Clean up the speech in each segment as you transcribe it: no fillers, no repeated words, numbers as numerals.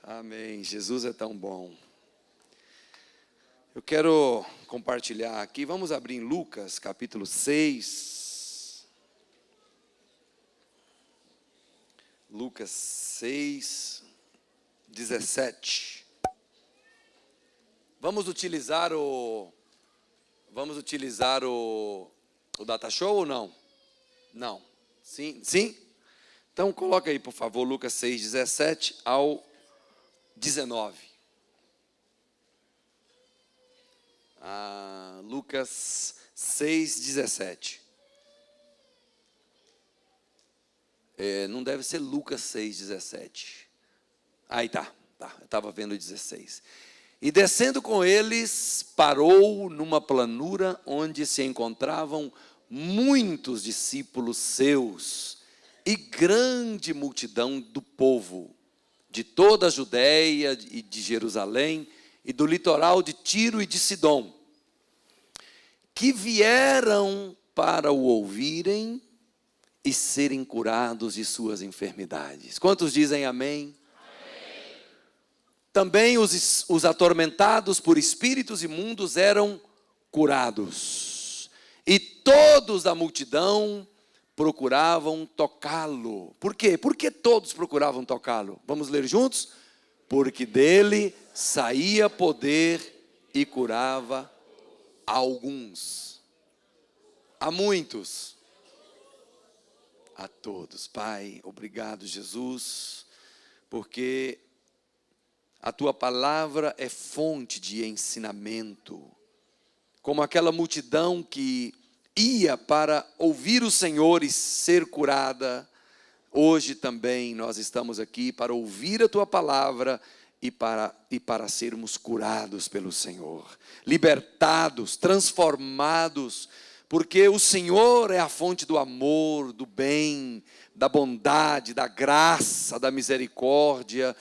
Amém. Jesus é tão bom. Eu quero compartilhar aqui, vamos abrir em Lucas, capítulo 6. Lucas 6, 17. Vamos utilizar o Data Show ou não? Não. Sim? Sim? Então coloca aí, por favor, Lucas 6, 17 ao 19. Lucas 6, 17. Não deve ser Lucas 6, 17. Aí tá, eu estava vendo 16. E descendo com eles, parou numa planura onde se encontravam muitos discípulos seus e grande multidão do povo, de toda a Judéia e de Jerusalém e do litoral de Tiro e de Sidom, que vieram para o ouvirem e serem curados de suas enfermidades. Quantos dizem amém? Amém. Também os atormentados por espíritos imundos eram curados, e todos da multidão procuravam tocá-lo. Por quê? Por que todos procuravam tocá-lo? Vamos ler juntos? Porque dele saía poder e curava a alguns, a muitos, a todos. Pai, obrigado, Jesus, porque a tua palavra é fonte de ensinamento, como aquela multidão que ia para ouvir o Senhor e ser curada. Hoje também nós estamos aqui para ouvir a tua palavra e para sermos curados pelo Senhor, libertados, transformados, porque o Senhor é a fonte do amor, do bem, da bondade, da graça, da misericórdia,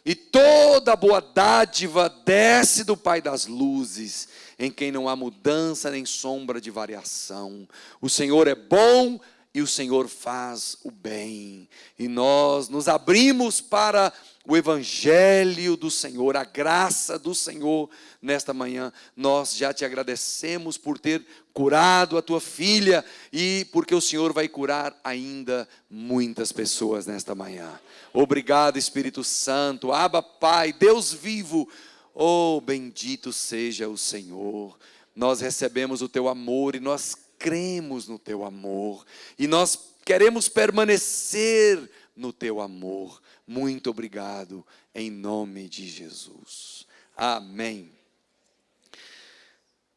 e toda boa dádiva desce do Pai das luzes, em quem não há mudança nem sombra de variação. O Senhor é bom e o Senhor faz o bem. E nós nos abrimos para o Evangelho do Senhor, a graça do Senhor nesta manhã. Nós já te agradecemos por ter curado a tua filha e porque o Senhor vai curar ainda muitas pessoas nesta manhã. Obrigado, Espírito Santo. Abba, Pai, Deus vivo. Oh, bendito seja o Senhor. Nós recebemos o teu amor e nós cremos no teu amor. E nós queremos permanecer no teu amor. Muito obrigado, em nome de Jesus. Amém.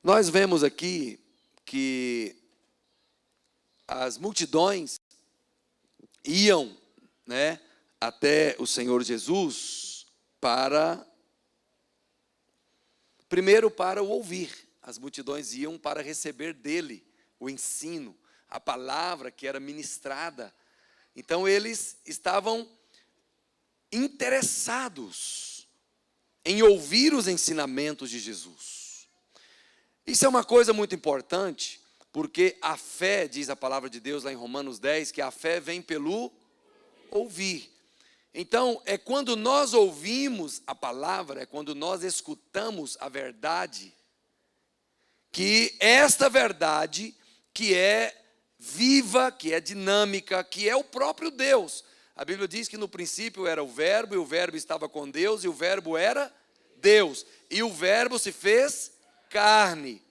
Nós vemos aqui que as multidões iam, até o Senhor Jesus primeiro para o ouvir. As multidões iam para receber dele o ensino, a palavra que era ministrada. Então eles estavam interessados em ouvir os ensinamentos de Jesus. Isso é uma coisa muito importante, porque a fé, diz a palavra de Deus lá em Romanos 10, que a fé vem pelo ouvir. Então, é quando nós ouvimos a palavra, é quando nós escutamos a verdade, que esta verdade, que é viva, que é dinâmica, que é o próprio Deus. A Bíblia diz que no princípio era o Verbo, e o Verbo estava com Deus, e o Verbo era Deus. E o Verbo se fez carne.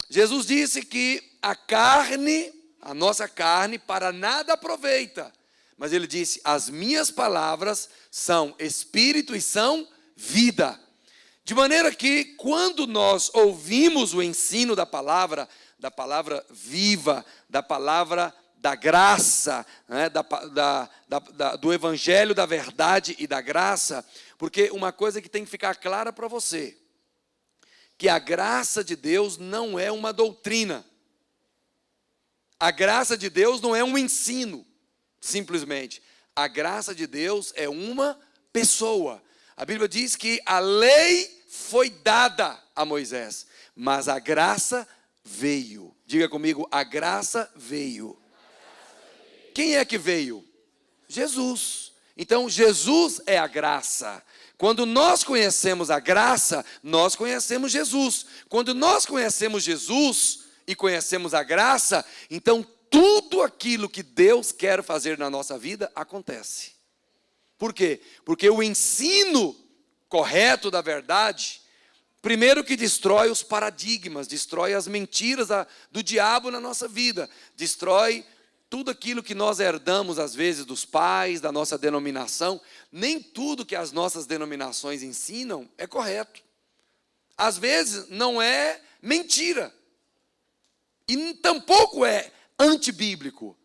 Jesus disse que a carne, a nossa carne, para nada aproveita. Mas ele disse, as minhas palavras são espírito e são vida. De maneira que quando nós ouvimos o ensino da palavra viva, da palavra da graça, do evangelho da verdade e da graça, porque uma coisa que tem que ficar clara para você, que a graça de Deus não é uma doutrina, a graça de Deus não é um ensino, simplesmente, a graça de Deus é uma pessoa. A Bíblia diz que a lei foi dada a Moisés, mas a graça veio. Diga comigo, a graça veio. Quem é que veio? Jesus. Então, Jesus é a graça. Quando nós conhecemos a graça, nós conhecemos Jesus. Quando nós conhecemos Jesus e conhecemos a graça, então tudo aquilo que Deus quer fazer na nossa vida acontece. Por quê? Porque o ensino correto da verdade, primeiro que destrói os paradigmas, destrói as mentiras do diabo na nossa vida, destrói tudo aquilo que nós herdamos às vezes dos pais, da nossa denominação. Nem tudo que as nossas denominações ensinam é correto. Às vezes não é mentira. E tampouco é antibíblico.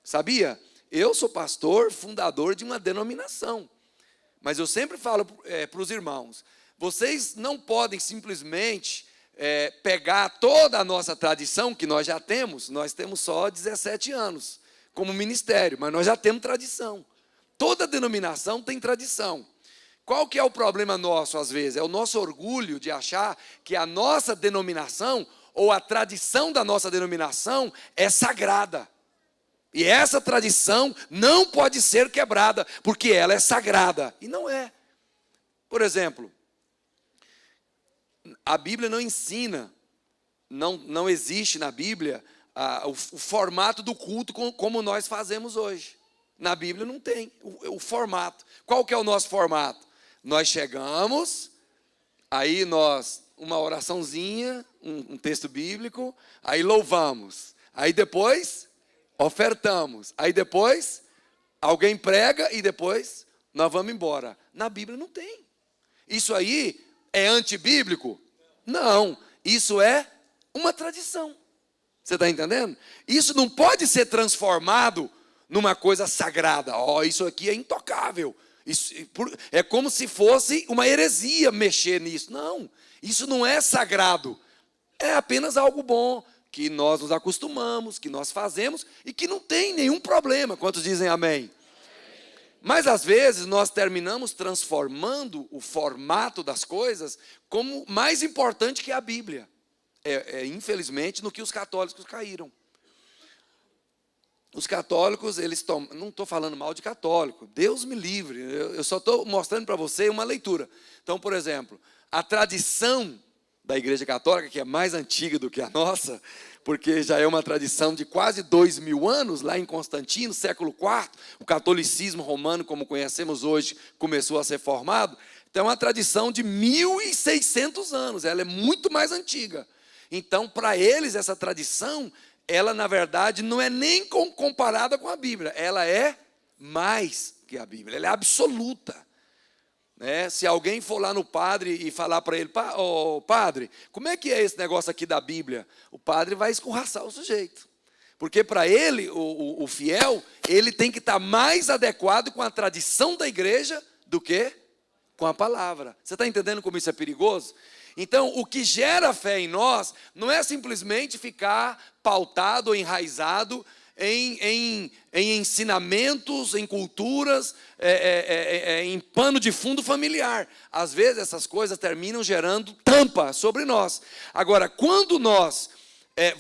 Sabia? Eu sou pastor, fundador de uma denominação. Mas eu sempre falo para os irmãos, vocês não podem simplesmente pegar toda a nossa tradição, que nós já temos. Nós temos só 17 anos como ministério, mas nós já temos tradição. Toda denominação tem tradição. Qual que é o problema nosso às vezes? É o nosso orgulho de achar que a nossa denominação ou a tradição da nossa denominação é sagrada. E essa tradição não pode ser quebrada, porque ela é sagrada. E não é. Por exemplo, a Bíblia não ensina, não existe na Bíblia o formato do culto como nós fazemos hoje. Na Bíblia não tem o formato. Qual que é o nosso formato? Nós chegamos, aí uma oraçãozinha, um texto bíblico, aí louvamos, aí depois ofertamos, aí depois alguém prega e depois nós vamos embora. Na Bíblia não tem. Isso aí é antibíblico? Não, isso é uma tradição. Você está entendendo? Isso não pode ser transformado numa coisa sagrada. Isso aqui é intocável. É como se fosse uma heresia mexer nisso. Não, isso não é sagrado. É apenas algo bom, que nós nos acostumamos, que nós fazemos e que não tem nenhum problema. Quantos dizem amém? Mas às vezes nós terminamos transformando o formato das coisas como mais importante que a Bíblia. Infelizmente, no que os católicos caíram. Os católicos, não estou falando mal de católico, Deus me livre, eu só estou mostrando para você uma leitura. Então, por exemplo, a tradição da Igreja Católica, que é mais antiga do que a nossa, porque já é uma tradição de quase 2000 anos, lá em Constantino, século IV, o catolicismo romano, como conhecemos hoje, começou a ser formado. Então, é uma tradição de 1600 anos, ela é muito mais antiga. Então, para eles, essa tradição, ela, na verdade, não é nem comparada com a Bíblia, ela é mais que a Bíblia, ela é absoluta. Se alguém for lá no padre e falar para ele, padre, como é que é esse negócio aqui da Bíblia? O padre vai escorraçar o sujeito. Porque para ele, o fiel, ele tem que estar mais adequado com a tradição da igreja do que com a palavra. Você está entendendo como isso é perigoso? Então, o que gera fé em nós não é simplesmente ficar pautado ou enraizado em ensinamentos, em culturas, em pano de fundo familiar. Às vezes essas coisas terminam gerando tampa sobre nós. Agora, quando nós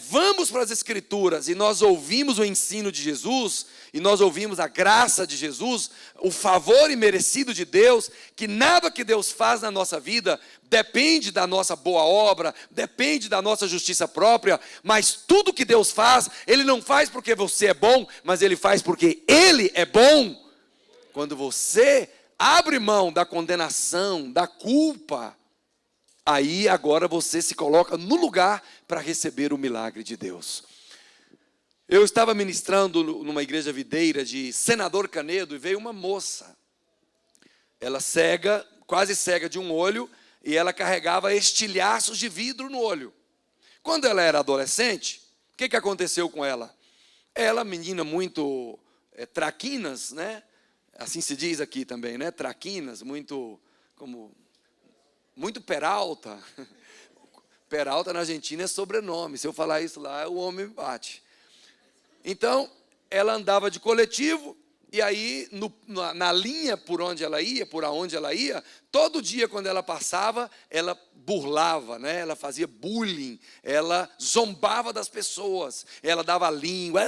vamos para as Escrituras e nós ouvimos o ensino de Jesus, e nós ouvimos a graça de Jesus, o favor imerecido de Deus, que nada que Deus faz na nossa vida depende da nossa boa obra, depende da nossa justiça própria, mas tudo que Deus faz, Ele não faz porque você é bom, mas Ele faz porque Ele é bom. Quando você abre mão da condenação, da culpa, aí agora você se coloca no lugar para receber o milagre de Deus. Eu estava ministrando numa igreja videira de Senador Canedo e veio uma moça. Ela cega, quase cega de um olho, e ela carregava estilhaços de vidro no olho. Quando ela era adolescente, o que aconteceu com ela? Ela, menina muito traquinas, né? Assim se diz aqui também, né? Traquinas, muito Peralta. Peralta na Argentina é sobrenome. Se eu falar isso lá, o homem me bate. Então, ela andava de coletivo, e aí, na linha por onde ela ia, por aonde ela ia, todo dia quando ela passava, ela burlava, né? Ela fazia bullying, ela zombava das pessoas, ela dava língua,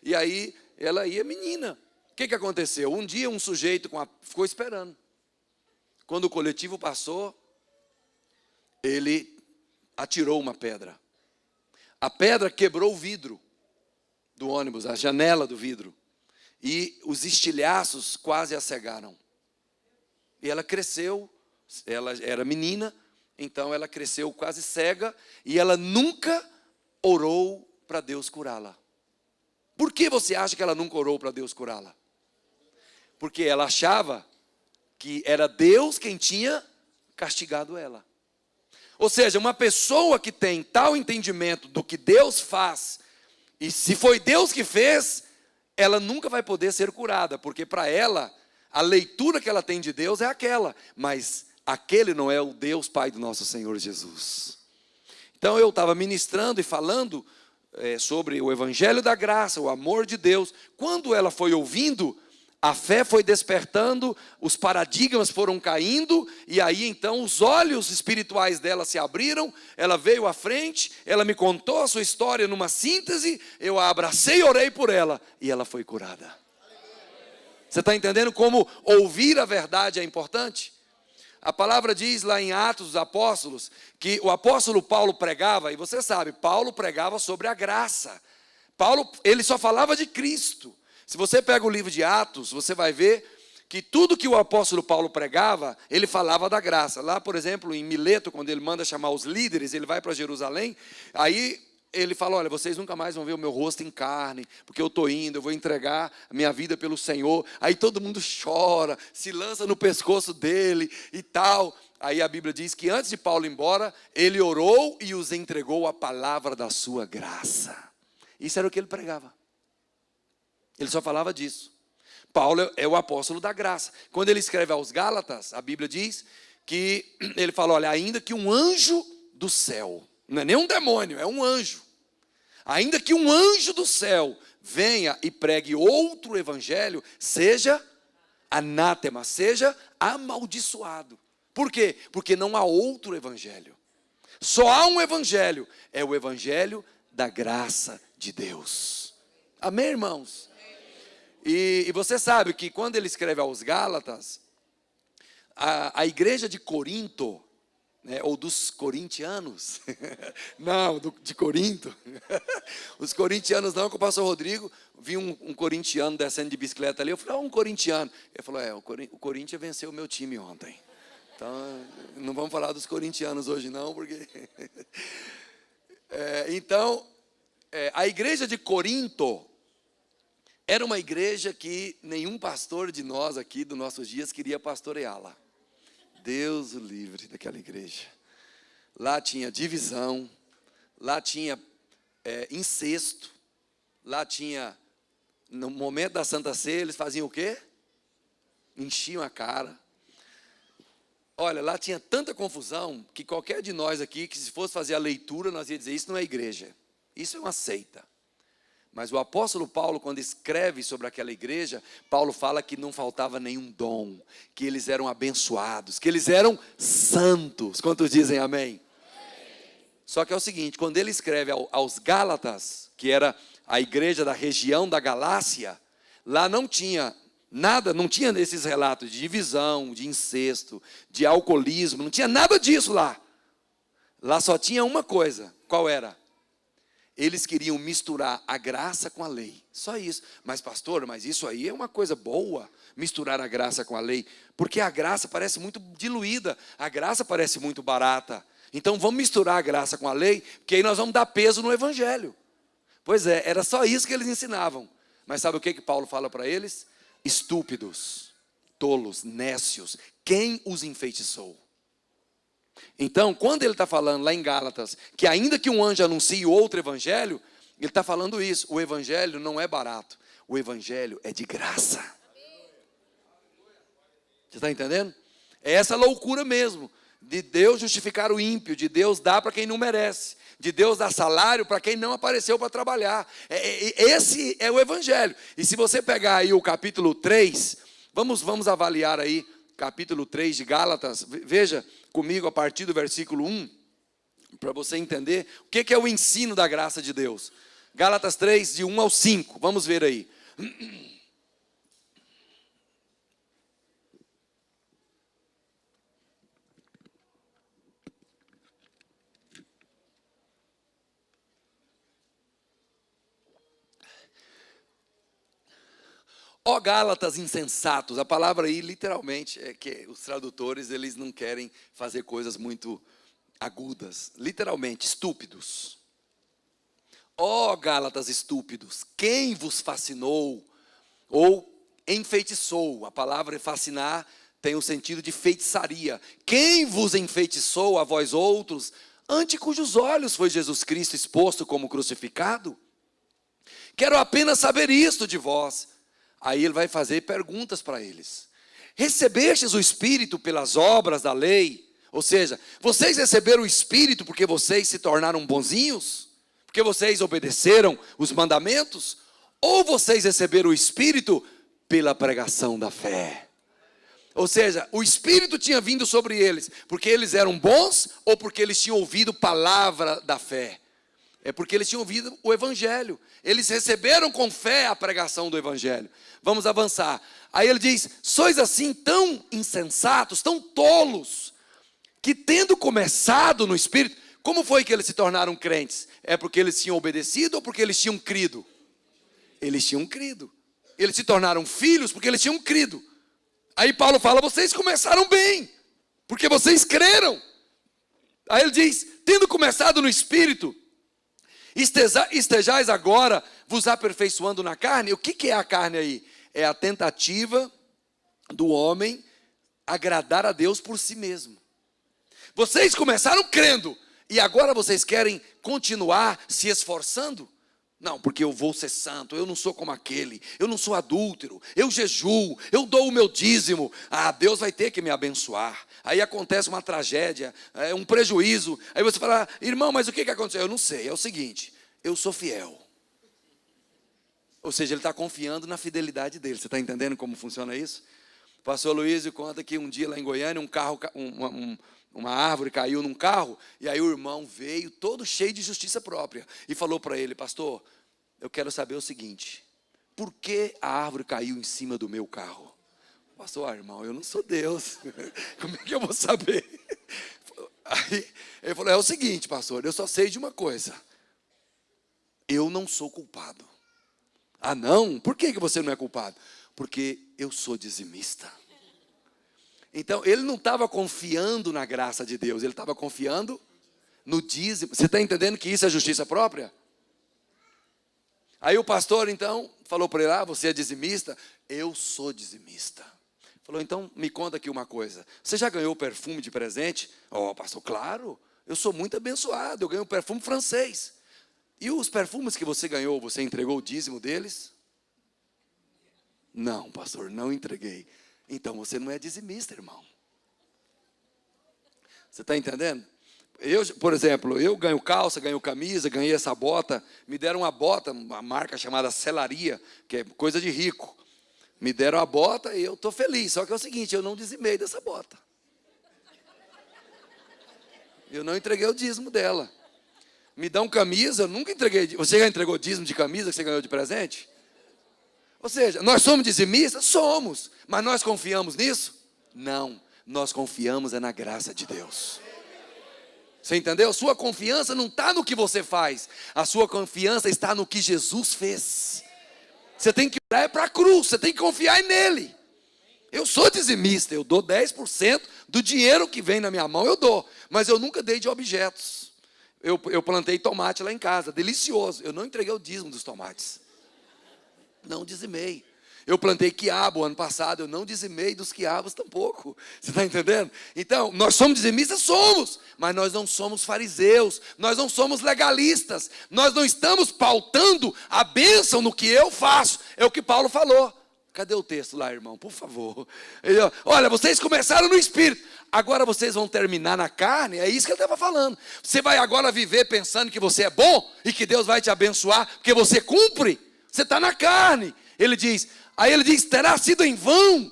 e aí ela ia menina. O que aconteceu? Um dia um sujeito ficou esperando. Quando o coletivo passou, ele atirou uma pedra. A pedra quebrou o vidro do ônibus, a janela do vidro. E os estilhaços quase a cegaram. E ela cresceu, ela era menina, então ela cresceu quase cega, e ela nunca orou para Deus curá-la. Por que você acha que ela nunca orou para Deus curá-la? Porque ela achava que era Deus quem tinha castigado ela. Ou seja, uma pessoa que tem tal entendimento do que Deus faz, e se foi Deus que fez, ela nunca vai poder ser curada, porque para ela, a leitura que ela tem de Deus é aquela, mas aquele não é o Deus Pai do nosso Senhor Jesus. Então eu estava ministrando e falando sobre o Evangelho da Graça, o amor de Deus. Quando ela foi ouvindo, a fé foi despertando, os paradigmas foram caindo, e aí então os olhos espirituais dela se abriram, ela veio à frente, ela me contou a sua história numa síntese, eu a abracei e orei por ela, e ela foi curada. Você está entendendo como ouvir a verdade é importante? A palavra diz lá em Atos dos Apóstolos, que o apóstolo Paulo pregava, e você sabe, Paulo pregava sobre a graça. Paulo, ele só falava de Cristo. Se você pega o livro de Atos, você vai ver que tudo que o apóstolo Paulo pregava, ele falava da graça. Lá, por exemplo, em Mileto, quando ele manda chamar os líderes, ele vai para Jerusalém, aí ele fala, olha, vocês nunca mais vão ver o meu rosto em carne, porque eu estou indo, eu vou entregar a minha vida pelo Senhor. Aí todo mundo chora, se lança no pescoço dele e tal. Aí a Bíblia diz que antes de Paulo ir embora, ele orou e os entregou a palavra da sua graça. Isso era o que ele pregava. Ele só falava disso. Paulo é o apóstolo da graça. Quando ele escreve aos Gálatas, a Bíblia diz que ele fala, olha, ainda que um anjo do céu, não é nem um demônio, é um anjo. Ainda que um anjo do céu venha e pregue outro evangelho, seja anátema, seja amaldiçoado. Por quê? Porque não há outro evangelho. Só há um evangelho, é o evangelho da graça de Deus. Amém, irmãos? E você sabe que quando ele escreve aos Gálatas, a igreja de Corinto, né, ou dos corintianos, não, de Corinto, os corintianos não, que o pastor Rodrigo, vi um corintiano descendo de bicicleta ali, eu falei, um corintiano, ele falou, o Corinthians venceu o meu time ontem, então, não vamos falar dos corintianos hoje não, porque, a igreja de Corinto, era uma igreja que nenhum pastor de nós aqui, dos nossos dias, queria pastoreá-la. Deus o livre daquela igreja. Lá tinha divisão, lá tinha incesto, lá tinha, no momento da Santa Ceia, eles faziam o quê? Enchiam a cara. Olha, lá tinha tanta confusão, que qualquer de nós aqui, que se fosse fazer a leitura, nós ia dizer, isso não é igreja, isso é uma seita. Mas o apóstolo Paulo, quando escreve sobre aquela igreja, Paulo fala que não faltava nenhum dom, que eles eram abençoados, que eles eram santos. Quantos dizem amém? Só que é o seguinte, quando ele escreve aos Gálatas, que era a igreja da região da Galácia, lá não tinha nada, não tinha esses relatos de divisão, de incesto, de alcoolismo, não tinha nada disso lá. Lá só tinha uma coisa, qual era? Eles queriam misturar a graça com a lei, só isso. Mas pastor, mas isso aí é uma coisa boa, misturar a graça com a lei, porque a graça parece muito diluída, a graça parece muito barata. Então vamos misturar a graça com a lei, porque aí nós vamos dar peso no evangelho. Pois é, era só isso que eles ensinavam. Mas sabe o que Paulo fala para eles? Estúpidos, tolos, nécios, quem os enfeitiçou? Então, quando ele está falando lá em Gálatas, que ainda que um anjo anuncie outro evangelho, ele está falando isso, o evangelho não é barato, o evangelho é de graça. Você está entendendo? É essa loucura mesmo, de Deus justificar o ímpio, de Deus dar para quem não merece, de Deus dar salário para quem não apareceu para trabalhar. Esse é o evangelho. E se você pegar aí o capítulo 3, vamos avaliar aí, capítulo 3 de Gálatas, veja comigo a partir do versículo 1, para você entender o que é o ensino da graça de Deus. Gálatas 3, de 1 ao 5, vamos ver aí. Ó Gálatas insensatos, a palavra aí literalmente é que os tradutores eles não querem fazer coisas muito agudas, literalmente, estúpidos. Ó Gálatas estúpidos, quem vos fascinou ou enfeitiçou? A palavra fascinar tem o sentido de feitiçaria. Quem vos enfeitiçou a vós outros, ante cujos olhos foi Jesus Cristo exposto como crucificado? Quero apenas saber isto de vós. Aí ele vai fazer perguntas para eles. Recebestes o Espírito pelas obras da lei? Ou seja, vocês receberam o Espírito porque vocês se tornaram bonzinhos? Porque vocês obedeceram os mandamentos? Ou vocês receberam o Espírito pela pregação da fé? Ou seja, o Espírito tinha vindo sobre eles porque eles eram bons ou porque eles tinham ouvido palavra da fé? É porque eles tinham ouvido o Evangelho. Eles receberam com fé a pregação do Evangelho. Vamos avançar. Aí ele diz, sois assim tão insensatos, tão tolos, que tendo começado no Espírito, como foi que eles se tornaram crentes? É porque eles tinham obedecido ou porque eles tinham crido? Eles tinham crido. Eles se tornaram filhos porque eles tinham crido. Aí Paulo fala, vocês começaram bem, porque vocês creram. Aí ele diz, tendo começado no Espírito, estejais agora vos aperfeiçoando na carne. O que é a carne aí? É a tentativa do homem agradar a Deus por si mesmo. Vocês começaram crendo e agora vocês querem continuar se esforçando? Não, porque eu vou ser santo, eu não sou como aquele, eu não sou adúltero, eu jejuo, eu dou o meu dízimo. Deus vai ter que me abençoar. Aí acontece uma tragédia, um prejuízo. Aí você fala, irmão, mas o que aconteceu? Eu não sei, é o seguinte, eu sou fiel. Ou seja, ele está confiando na fidelidade dele. Você está entendendo como funciona isso? O pastor Luísio conta que um dia lá em Goiânia, uma árvore caiu num carro, e aí o irmão veio todo cheio de justiça própria e falou para ele, pastor, eu quero saber o seguinte, por que a árvore caiu em cima do meu carro? Pastor, irmão, eu não sou Deus, como é que eu vou saber? Aí ele falou, é o seguinte, pastor, eu só sei de uma coisa, eu não sou culpado. Não? Por que você não é culpado? Porque eu sou dizimista. Então, ele não estava confiando na graça de Deus, ele estava confiando no dízimo. Você está entendendo que isso é justiça própria? Aí o pastor, então, falou para ele, você é dizimista? Eu sou dizimista. Falou, então, me conta aqui uma coisa. Você já ganhou perfume de presente? Pastor, claro, eu sou muito abençoado, eu ganhei um perfume francês. E os perfumes que você ganhou, você entregou o dízimo deles? Não, pastor, não entreguei. Então você não é dizimista, irmão. Você está entendendo? Por exemplo, eu ganho calça, ganho camisa, ganhei essa bota. Me deram uma bota, uma marca chamada Selaria, que é coisa de rico. Me deram a bota e eu estou feliz. Só que é o seguinte, eu não dizimei dessa bota. Eu não entreguei o dízimo dela. Me dão camisa, eu nunca entreguei. Você já entregou dízimo de camisa que você ganhou de presente? Ou seja, nós somos dizimistas? Somos. Mas nós confiamos nisso? Não. Nós confiamos na graça de Deus. Você entendeu? Sua confiança não está no que você faz. A sua confiança está no que Jesus fez. Você tem que olhar para a cruz. Você tem que confiar nele. Eu sou dizimista. Eu dou 10% do dinheiro que vem na minha mão. Eu dou. Mas eu nunca dei de objetos. Eu plantei tomate lá em casa. Delicioso. Eu não entreguei o dízimo dos tomates. Não dizimei. Eu plantei quiabo ano passado, eu não dizimei dos quiabos tampouco. Você está entendendo? Então, nós somos dizimistas? Somos. Mas nós não somos fariseus, nós não somos legalistas. Nós não estamos pautando a bênção no que eu faço. É o que Paulo falou. Cadê o texto lá, irmão? Por favor. Olha, vocês começaram no Espírito, agora vocês vão terminar na carne. É isso que ele estava falando. Você vai agora viver pensando que você é bom e que Deus vai te abençoar porque você cumpre. Você está na carne. Aí ele diz, terá sido em vão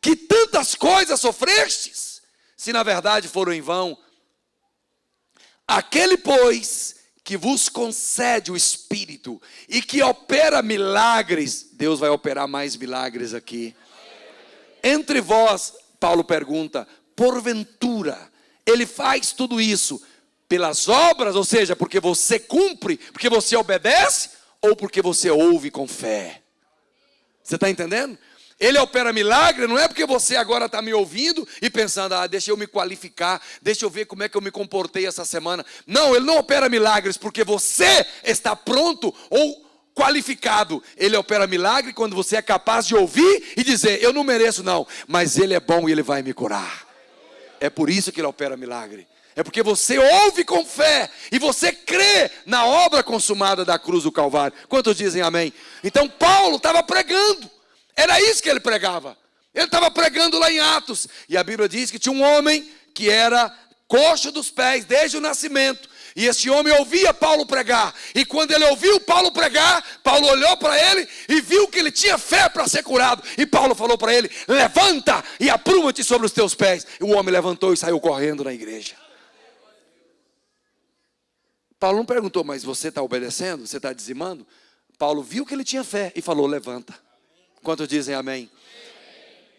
que tantas coisas sofrestes, se na verdade foram em vão. Aquele, pois, que vos concede o Espírito e que opera milagres, Deus vai operar mais milagres aqui. Entre vós, Paulo pergunta, porventura, ele faz tudo isso pelas obras, ou seja, porque você cumpre, porque você obedece, ou porque você ouve com fé? Você está entendendo? Ele opera milagre, não é porque você agora está me ouvindo e pensando, deixa eu me qualificar, deixa eu ver como é que eu me comportei essa semana. Não, ele não opera milagres porque você está pronto ou qualificado. Ele opera milagre quando você é capaz de ouvir e dizer, eu não mereço não, mas ele é bom e ele vai me curar. É por isso que ele opera milagre. É porque você ouve com fé e você crê na obra consumada da cruz do Calvário. Quantos dizem amém? Então Paulo estava pregando. Era isso que ele pregava. Ele estava pregando lá em Atos. E a Bíblia diz que tinha um homem que era coxo dos pés desde o nascimento. E esse homem ouvia Paulo pregar. E quando ele ouviu Paulo pregar, Paulo olhou para ele e viu que ele tinha fé para ser curado. E Paulo falou para ele, levanta e apruma-te sobre os teus pés. E o homem levantou e saiu correndo na igreja. Paulo não perguntou, mas você está obedecendo? Você está dizimando? Paulo viu que ele tinha fé e falou, levanta. Quantos dizem amém?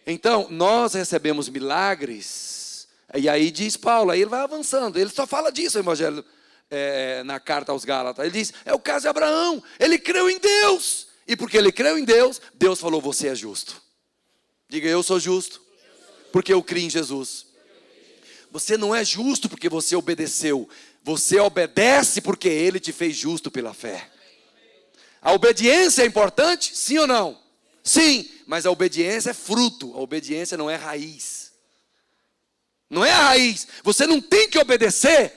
Então, nós recebemos milagres. E aí diz Paulo, aí ele vai avançando. Ele só fala disso, o evangelho, na carta aos Gálatas. Ele diz, é o caso de Abraão. Ele creu em Deus. E porque ele creu em Deus, Deus falou, você é justo. Diga, eu sou justo. Porque eu criei em Jesus. Você não é justo porque você obedeceu. Você obedece porque Ele te fez justo pela fé. A obediência é importante? Sim ou não? Sim, mas a obediência é fruto. A obediência não é raiz. Não é a raiz. Você não tem que obedecer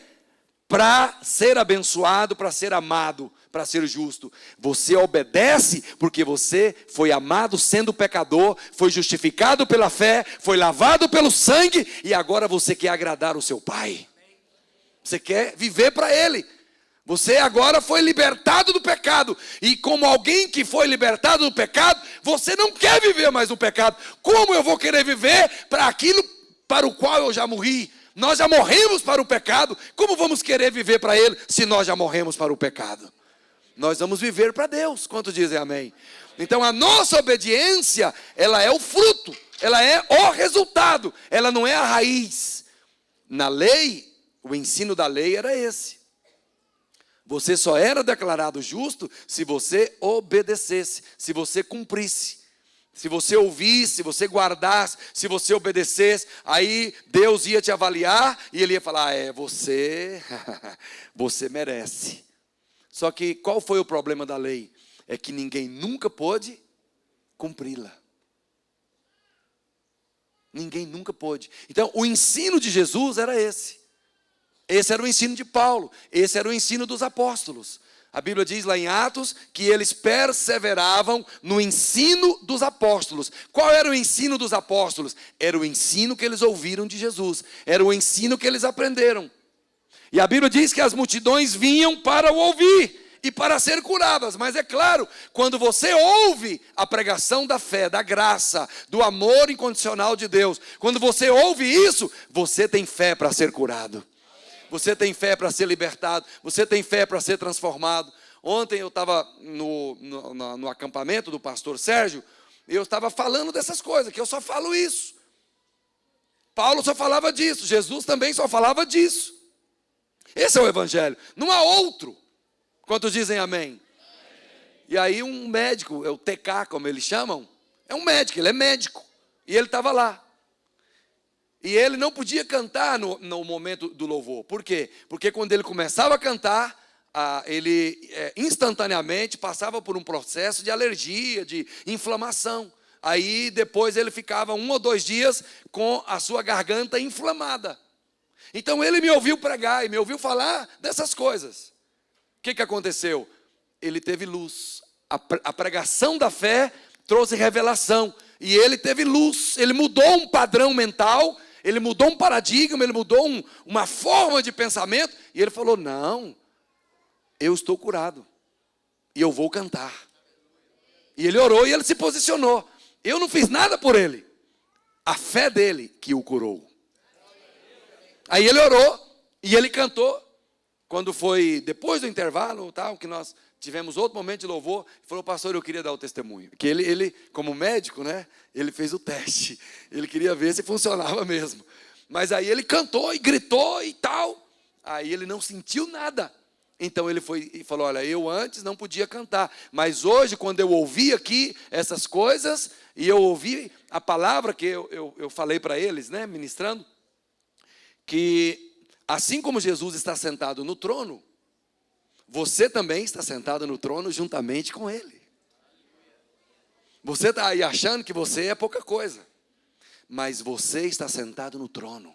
para ser abençoado, para ser amado, para ser justo. Você obedece porque você foi amado sendo pecador, foi justificado pela fé, foi lavado pelo sangue e agora você quer agradar o seu Pai. Você quer viver para Ele. Você agora foi libertado do pecado. E como alguém que foi libertado do pecado, você não quer viver mais no pecado. Como eu vou querer viver para aquilo para o qual eu já morri? Nós já morremos para o pecado. Como vamos querer viver para Ele se nós já morremos para o pecado? Nós vamos viver para Deus. Quantos dizem amém? Então a nossa obediência, ela é o fruto. Ela é o resultado. Ela não é a raiz. Na lei, o ensino da lei era esse. Você só era declarado justo se você obedecesse, se você cumprisse. Se você ouvisse, se você guardasse, se você obedecesse, aí Deus ia te avaliar e Ele ia falar, você merece. Só que qual foi o problema da lei? É que ninguém nunca pôde cumpri-la. Ninguém nunca pôde. Então o ensino de Jesus era esse. Esse era o ensino de Paulo, esse era o ensino dos apóstolos. A Bíblia diz lá em Atos que eles perseveravam no ensino dos apóstolos. Qual era o ensino dos apóstolos? Era o ensino que eles ouviram de Jesus, era o ensino que eles aprenderam. E a Bíblia diz que as multidões vinham para o ouvir e para ser curadas. Mas é claro, quando você ouve a pregação da fé, da graça, do amor incondicional de Deus, quando você ouve isso, você tem fé para ser curado. Você tem fé para ser libertado. Você tem fé para ser transformado. Ontem eu estava no acampamento do pastor Sérgio. E eu estava falando dessas coisas, que eu só falo isso. Paulo só falava disso. Jesus também só falava disso. Esse é o evangelho. Não há outro. Quantos dizem amém? E aí um médico, é o TK como eles chamam. É um médico, ele é médico. E ele estava lá. E ele não podia cantar no momento do louvor. Por quê? Porque quando ele começava a cantar, ele instantaneamente passava por um processo de alergia, de inflamação. Aí depois ele ficava 1 ou 2 dias com a sua garganta inflamada. Então ele me ouviu pregar e me ouviu falar dessas coisas. O que aconteceu? Ele teve luz. A pregação da fé trouxe revelação. E ele teve luz. Ele mudou um padrão mental. Ele mudou um paradigma, ele mudou uma forma de pensamento. E ele falou, não, eu estou curado. E eu vou cantar. E ele orou e ele se posicionou. Eu não fiz nada por ele. A fé dele que o curou. Aí ele orou e ele cantou. Quando foi depois do intervalo, tal, que nós tivemos outro momento de louvor, ele falou, pastor, eu queria dar o testemunho. Que ele, como médico, né, ele fez o teste. Ele queria ver se funcionava mesmo. Mas aí ele cantou e gritou e tal. Aí ele não sentiu nada. Então ele foi e falou: olha, eu antes não podia cantar, mas hoje, quando eu ouvi aqui essas coisas, e eu ouvi a palavra que eu falei para eles, né, ministrando, que assim como Jesus está sentado no trono, você também está sentado no trono juntamente com ele. Você está aí achando que você é pouca coisa, mas você está sentado no trono.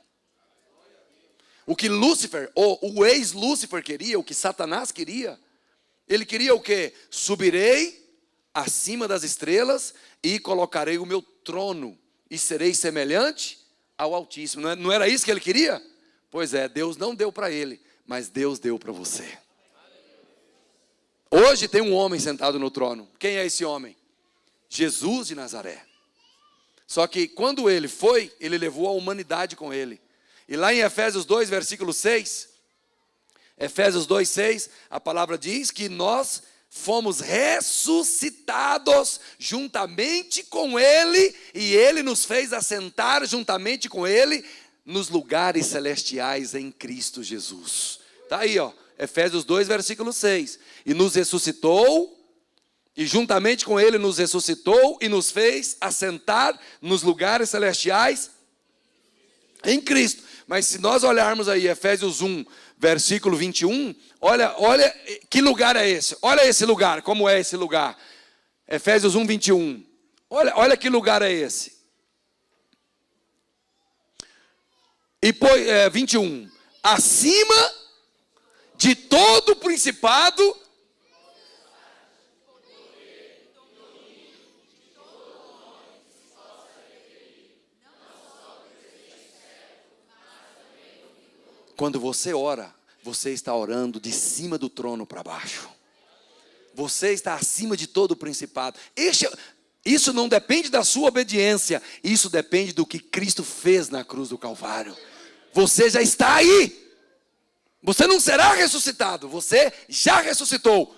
O que Lúcifer, ou o ex-Lúcifer queria, o que Satanás queria, ele queria o quê? Subirei acima das estrelas e colocarei o meu trono e serei semelhante ao Altíssimo. Não era isso que ele queria? Pois é, Deus não deu para ele, mas Deus deu para você. Hoje tem um homem sentado no trono. Quem é esse homem? Jesus de Nazaré. Só que quando ele foi, ele levou a humanidade com ele. E lá em Efésios 2, versículo 6, Efésios 2, 6, a palavra diz que nós fomos ressuscitados juntamente com ele, e ele nos fez assentar juntamente com ele nos lugares celestiais em Cristo Jesus. Está aí, ó, Efésios 2, versículo 6. E nos ressuscitou, e juntamente com ele nos ressuscitou e nos fez assentar nos lugares celestiais em Cristo. Mas se nós olharmos aí Efésios 1, versículo 21, olha que lugar é esse? Olha esse lugar, como é esse lugar? Efésios 1, 21. Olha que lugar é esse. E 21. Acima de todo principado, quando você ora, você está orando de cima do trono para baixo. Você está acima de todo o principado. Isso não depende da sua obediência. Isso depende do que Cristo fez na cruz do Calvário. Você já está aí. Você não será ressuscitado. Você já ressuscitou.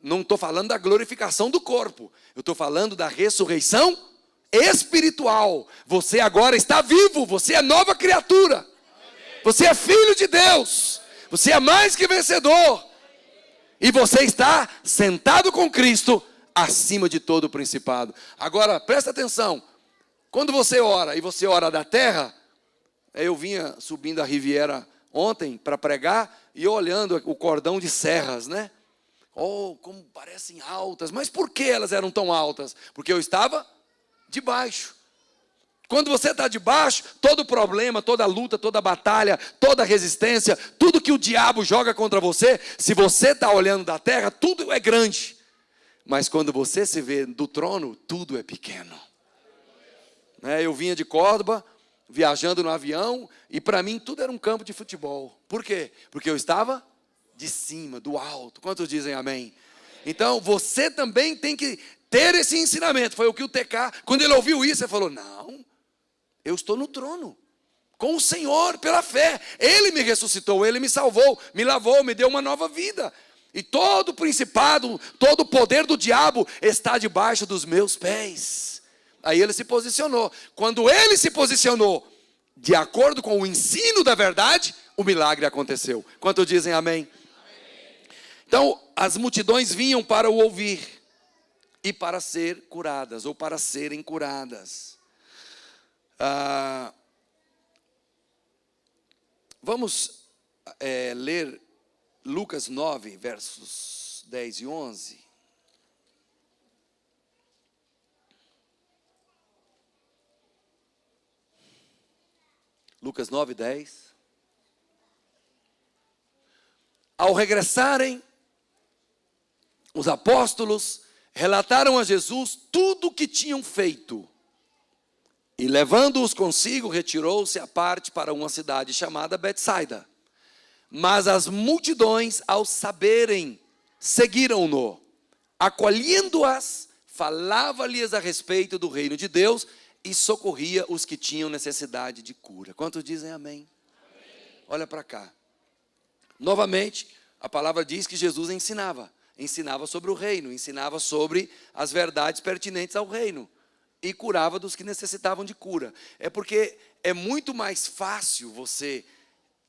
Não estou falando da glorificação do corpo. Eu estou falando da ressurreição espiritual. Você agora está vivo. Você é nova criatura. Você é filho de Deus. Você é mais que vencedor. E você está sentado com Cristo acima de todo o principado. Agora, presta atenção. Quando você ora, e você ora da terra, eu vinha subindo a Riviera ontem para pregar, e olhando o cordão de serras, né? Oh, como parecem altas. Mas por que elas eram tão altas? Porque eu estava debaixo. Quando você está debaixo, todo problema, toda luta, toda batalha, toda resistência, tudo que o diabo joga contra você, se você está olhando da terra, tudo é grande. Mas quando você se vê do trono, tudo é pequeno. Eu vinha de Córdoba, viajando no avião, e para mim tudo era um campo de futebol. Por quê? Porque eu estava de cima, do alto. Quantos dizem amém? Então você também tem que ter esse ensinamento. Foi o que o TK, quando ele ouviu isso, ele falou: não. Eu estou no trono, com o Senhor, pela fé. Ele me ressuscitou, Ele me salvou, me lavou, me deu uma nova vida. E todo o principado, todo o poder do diabo está debaixo dos meus pés. Aí ele se posicionou. Quando ele se posicionou, de acordo com o ensino da verdade, o milagre aconteceu. Quantos dizem amém? Então, as multidões vinham para o ouvir e para ser curadas, ou para serem curadas. Vamos ler Lucas 9, versos 10 e 11. Lucas 9, 10. Ao regressarem, os apóstolos relataram a Jesus tudo o que tinham feito. E levando-os consigo, retirou-se à parte para uma cidade chamada Betsaida. Mas as multidões, ao saberem, seguiram-no. Acolhendo-as, falava-lhes a respeito do reino de Deus e socorria os que tinham necessidade de cura. Quantos dizem amém? Amém. Olha para cá. Novamente, a palavra diz que Jesus ensinava. Ensinava sobre o reino, ensinava sobre as verdades pertinentes ao reino. E curava dos que necessitavam de cura. É porque é muito mais fácil você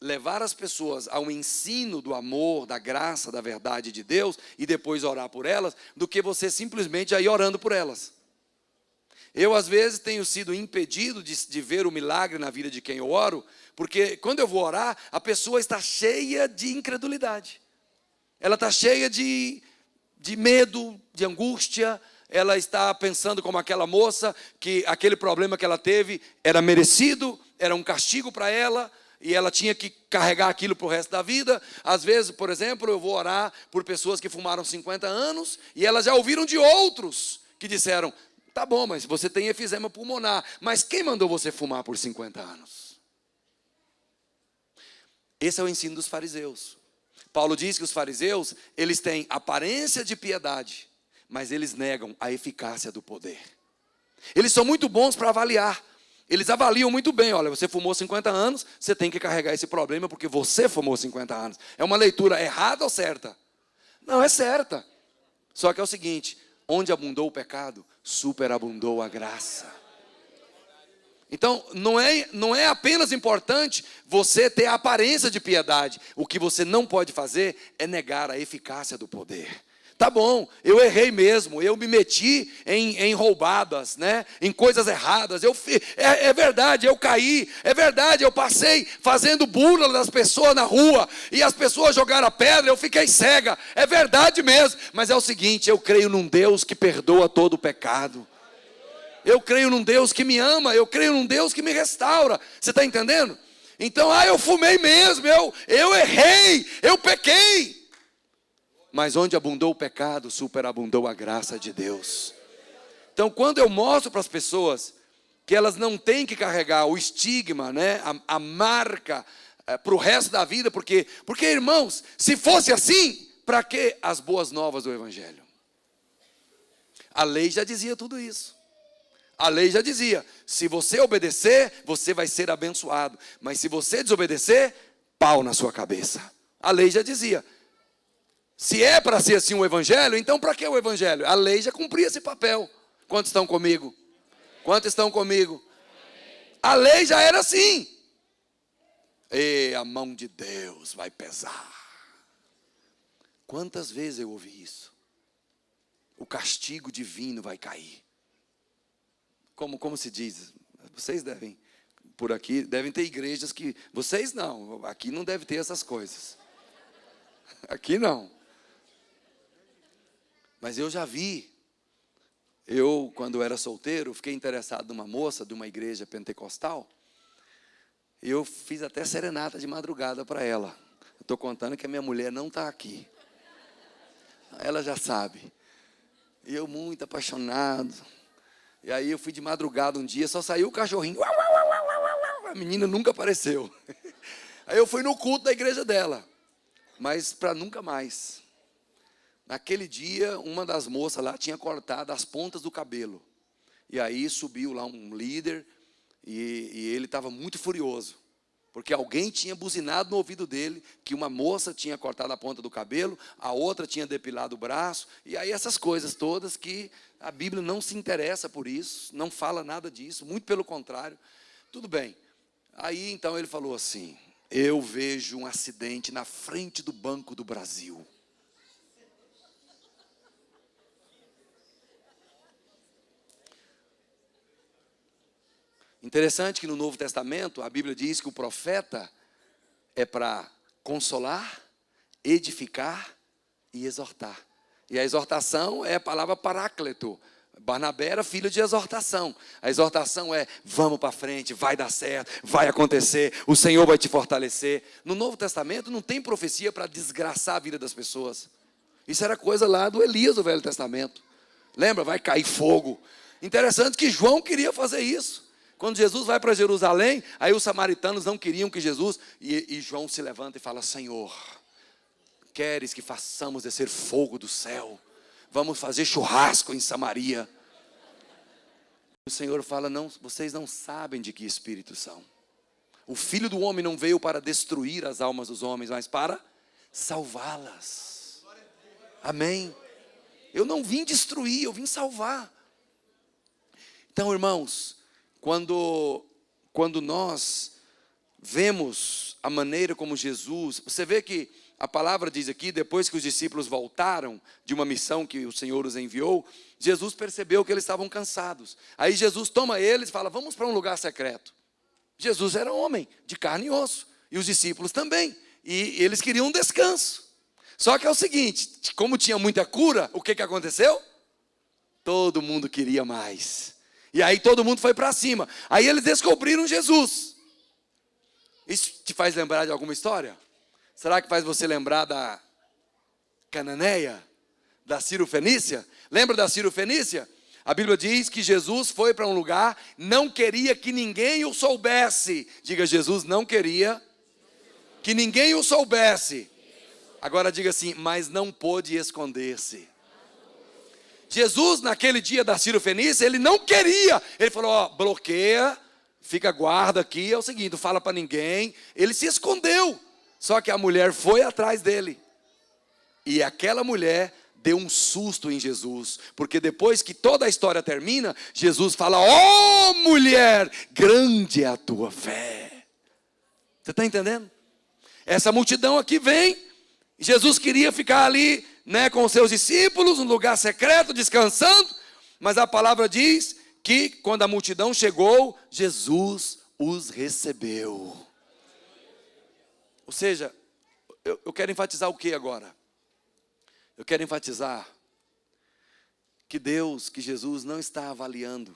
levar as pessoas ao ensino do amor, da graça, da verdade de Deus, e depois orar por elas, do que você simplesmente ir orando por elas. Eu, às vezes, tenho sido impedido de ver o milagre na vida de quem eu oro, porque quando eu vou orar, a pessoa está cheia de incredulidade. Ela está cheia de medo, de angústia. Ela está pensando como aquela moça, que aquele problema que ela teve era merecido, era um castigo para ela, e ela tinha que carregar aquilo para o resto da vida. Às vezes, por exemplo, eu vou orar por pessoas que fumaram 50 anos, e elas já ouviram de outros que disseram: tá bom, mas você tem efizema pulmonar, mas quem mandou você fumar por 50 anos? Esse é o ensino dos fariseus. Paulo diz que os fariseus, eles têm aparência de piedade, mas eles negam a eficácia do poder. Eles são muito bons para avaliar. Eles avaliam muito bem: olha, você fumou 50 anos, você tem que carregar esse problema porque você fumou 50 anos. É uma leitura errada ou certa? Não, é certa. Só que é o seguinte: onde abundou o pecado, superabundou a graça. Então, não é apenas importante você ter a aparência de piedade. O que você não pode fazer é negar a eficácia do poder. Tá bom, eu errei mesmo, eu me meti em roubadas, né? Em coisas erradas. É verdade, eu caí. É verdade, eu passei fazendo burla das pessoas na rua, e as pessoas jogaram a pedra, eu fiquei cega. É verdade mesmo, mas é o seguinte: eu creio num Deus que perdoa todo o pecado. Eu creio num Deus que me ama, eu creio num Deus que me restaura. Você está entendendo? Então, eu fumei mesmo, eu errei, eu pequei. Mas onde abundou o pecado, superabundou a graça de Deus. Então, quando eu mostro para as pessoas que elas não têm que carregar o estigma, né, a marca para o resto da vida, porque, irmãos, se fosse assim, para que as boas novas do Evangelho? A lei já dizia tudo isso. A lei já dizia: se você obedecer, você vai ser abençoado. Mas se você desobedecer, pau na sua cabeça. A lei já dizia. Se é para ser assim o Evangelho, então para que o Evangelho? A lei já cumpria esse papel. Quantos estão comigo? Quantos estão comigo? A lei já era assim. E a mão de Deus vai pesar. Quantas vezes eu ouvi isso? O castigo divino vai cair. Como se diz? Vocês devem, por aqui, devem ter igrejas que... Vocês não, aqui não deve ter essas coisas. Aqui não. Mas eu já vi. Eu, quando era solteiro, fiquei interessado numa moça de uma igreja pentecostal. E eu fiz até serenata de madrugada para ela. Estou contando que a minha mulher não está aqui. Ela já sabe. E eu muito apaixonado. E aí eu fui de madrugada um dia, só saiu o cachorrinho. A menina nunca apareceu. Aí eu fui no culto da igreja dela. Mas para nunca mais. Naquele dia, uma das moças lá tinha cortado as pontas do cabelo. E aí subiu lá um líder, e ele estava muito furioso. Porque alguém tinha buzinado no ouvido dele que uma moça tinha cortado a ponta do cabelo, a outra tinha depilado o braço, e aí essas coisas todas que a Bíblia não se interessa por isso, não fala nada disso, muito pelo contrário. Tudo bem. Aí então ele falou assim: eu vejo um acidente na frente do Banco do Brasil. Interessante que no Novo Testamento a Bíblia diz que o profeta é para consolar, edificar e exortar. E a exortação é a palavra paráclito. Barnabé era filho de exortação. A exortação é: vamos para frente, vai dar certo, vai acontecer, o Senhor vai te fortalecer. No Novo Testamento não tem profecia para desgraçar a vida das pessoas. Isso era coisa lá do Elias do Velho Testamento. Lembra? Vai cair fogo. Interessante que João queria fazer isso. Quando Jesus vai para Jerusalém, aí os samaritanos não queriam que Jesus... E João se levanta e fala: Senhor, queres que façamos descer fogo do céu? Vamos fazer churrasco em Samaria. O Senhor fala: não, vocês não sabem de que espírito são. O Filho do Homem não veio para destruir as almas dos homens, mas para salvá-las. Amém? Eu não vim destruir, eu vim salvar. Então, irmãos, quando nós vemos a maneira como Jesus, você vê que a palavra diz aqui, depois que os discípulos voltaram de uma missão que o Senhor os enviou, Jesus percebeu que eles estavam cansados. Aí Jesus toma eles e fala, vamos para um lugar secreto. Jesus era homem, de carne e osso, e os discípulos também, e eles queriam um descanso. Só que é o seguinte, como tinha muita cura, o que aconteceu? Todo mundo queria mais. E aí todo mundo foi para cima. Aí eles descobriram Jesus. Isso te faz lembrar de alguma história? Será que faz você lembrar da Cananeia? Da Ciro-Fenícia? Lembra da Ciro-Fenícia? A Bíblia diz que Jesus foi para um lugar, não queria que ninguém o soubesse. Diga, Jesus não queria que ninguém o soubesse. Agora diga assim, mas não pôde esconder-se. Jesus, naquele dia da Ciro-Fenícia, ele não queria. Ele falou, ó, bloqueia, fica guarda aqui, é o seguinte, não fala para ninguém. Ele se escondeu. Só que a mulher foi atrás dele. E aquela mulher deu um susto em Jesus. Porque depois que toda a história termina, Jesus fala, ó mulher, grande é a tua fé. Você está entendendo? Essa multidão aqui vem. Jesus queria ficar ali, né, com os seus discípulos, num lugar secreto, descansando. Mas a palavra diz que quando a multidão chegou, Jesus os recebeu. Ou seja, eu quero enfatizar o que agora? Eu quero enfatizar que Deus, que Jesus não está avaliando.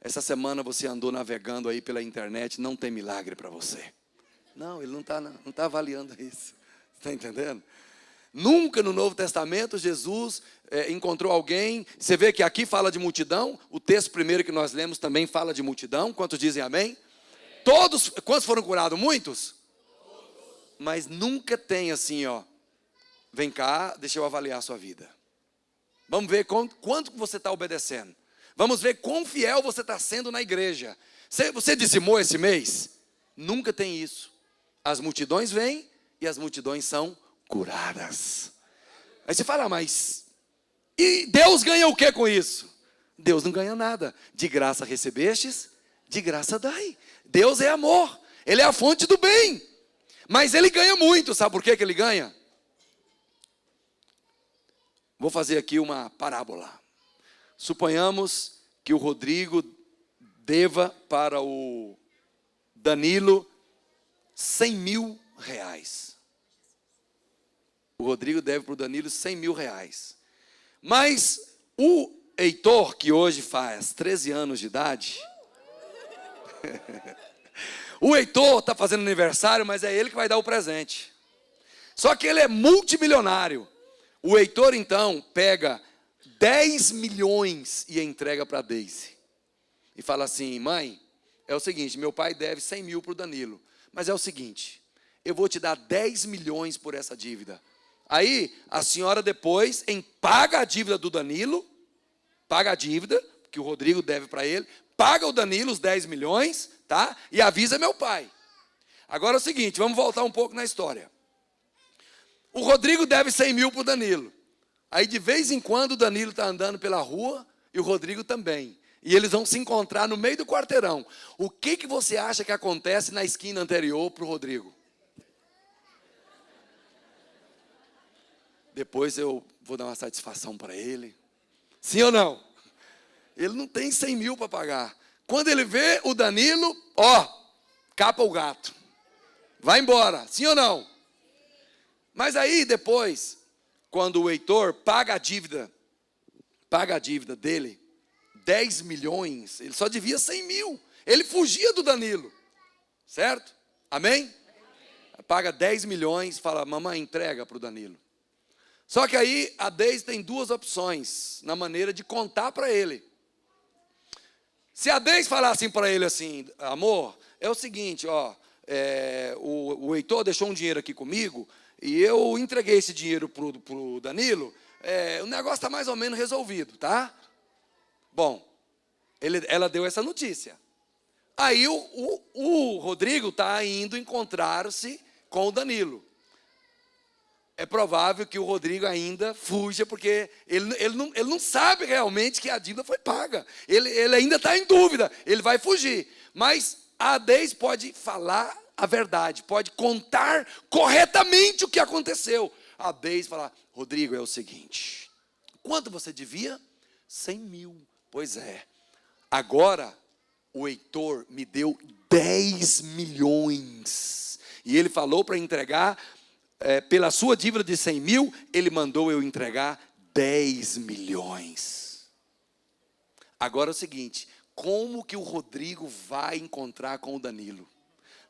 Essa semana você andou navegando aí pela internet, não tem milagre para você. Não, ele não está avaliando isso. Está entendendo? Nunca no Novo Testamento Jesus encontrou alguém. Você vê que aqui fala de multidão. O texto primeiro que nós lemos também fala de multidão. Quantos dizem amém? Todos, quantos foram curados? Muitos? Mas nunca tem assim, ó. Vem cá, deixa eu avaliar a sua vida. Vamos ver quanto você está obedecendo. Vamos ver quão fiel você está sendo na igreja. Você dizimou esse mês? Nunca tem isso. As multidões vêm e as multidões são curadas. Aí você fala, mas e Deus ganha o que com isso? Deus não ganha nada. De graça recebestes, de graça dai. Deus é amor, Ele é a fonte do bem. Mas Ele ganha muito, sabe por que Ele ganha? Vou fazer aqui uma parábola. Suponhamos que o Rodrigo deva para o Danilo 100 mil reais. O Rodrigo deve para o Danilo 100 mil reais. Mas o Heitor, que hoje faz 13 anos de idade, o Heitor está fazendo aniversário, mas é ele que vai dar o presente. Só que ele é multimilionário. O Heitor, então, pega 10 milhões e entrega para a Deise. E fala assim, mãe, é o seguinte, meu pai deve 100 mil para o Danilo. Mas é o seguinte, eu vou te dar 10 milhões por essa dívida. Aí, a senhora depois paga a dívida do Danilo, paga a dívida, que o Rodrigo deve para ele, paga o Danilo os 10 milhões, tá? E avisa meu pai. Agora é o seguinte, vamos voltar um pouco na história. O Rodrigo deve 100 mil para o Danilo. Aí, de vez em quando, o Danilo está andando pela rua e o Rodrigo também. E eles vão se encontrar no meio do quarteirão. O que você acha que acontece na esquina anterior para o Rodrigo? Depois eu vou dar uma satisfação para ele. Sim ou não? Ele não tem 100 mil para pagar. Quando ele vê o Danilo, ó, capa o gato. Vai embora. Sim ou não? Mas aí depois, quando o Heitor paga a dívida dele, 10 milhões, ele só devia 100 mil. Ele fugia do Danilo. Certo? Amém? Paga 10 milhões, fala, mamãe, entrega para o Danilo. Só que aí a Deise tem duas opções na maneira de contar para ele. Se a Deise falar assim para ele assim, amor, é o seguinte, ó, o Heitor deixou um dinheiro aqui comigo e eu entreguei esse dinheiro para o Danilo, o negócio está mais ou menos resolvido, tá? Bom, ela deu essa notícia. Aí o Rodrigo está indo encontrar-se com o Danilo. É provável que o Rodrigo ainda fuja, porque ele não sabe realmente que a dívida foi paga. Ele ainda está em dúvida, ele vai fugir. Mas A Deise pode falar a verdade, pode contar corretamente o que aconteceu. A Deise fala: Rodrigo, é o seguinte, quanto você devia? 100 mil. Pois é, agora o Heitor me deu 10 milhões. E ele falou para entregar, pela sua dívida de 100 mil, ele mandou eu entregar 10 milhões. Agora é o seguinte, como que o Rodrigo vai encontrar com o Danilo?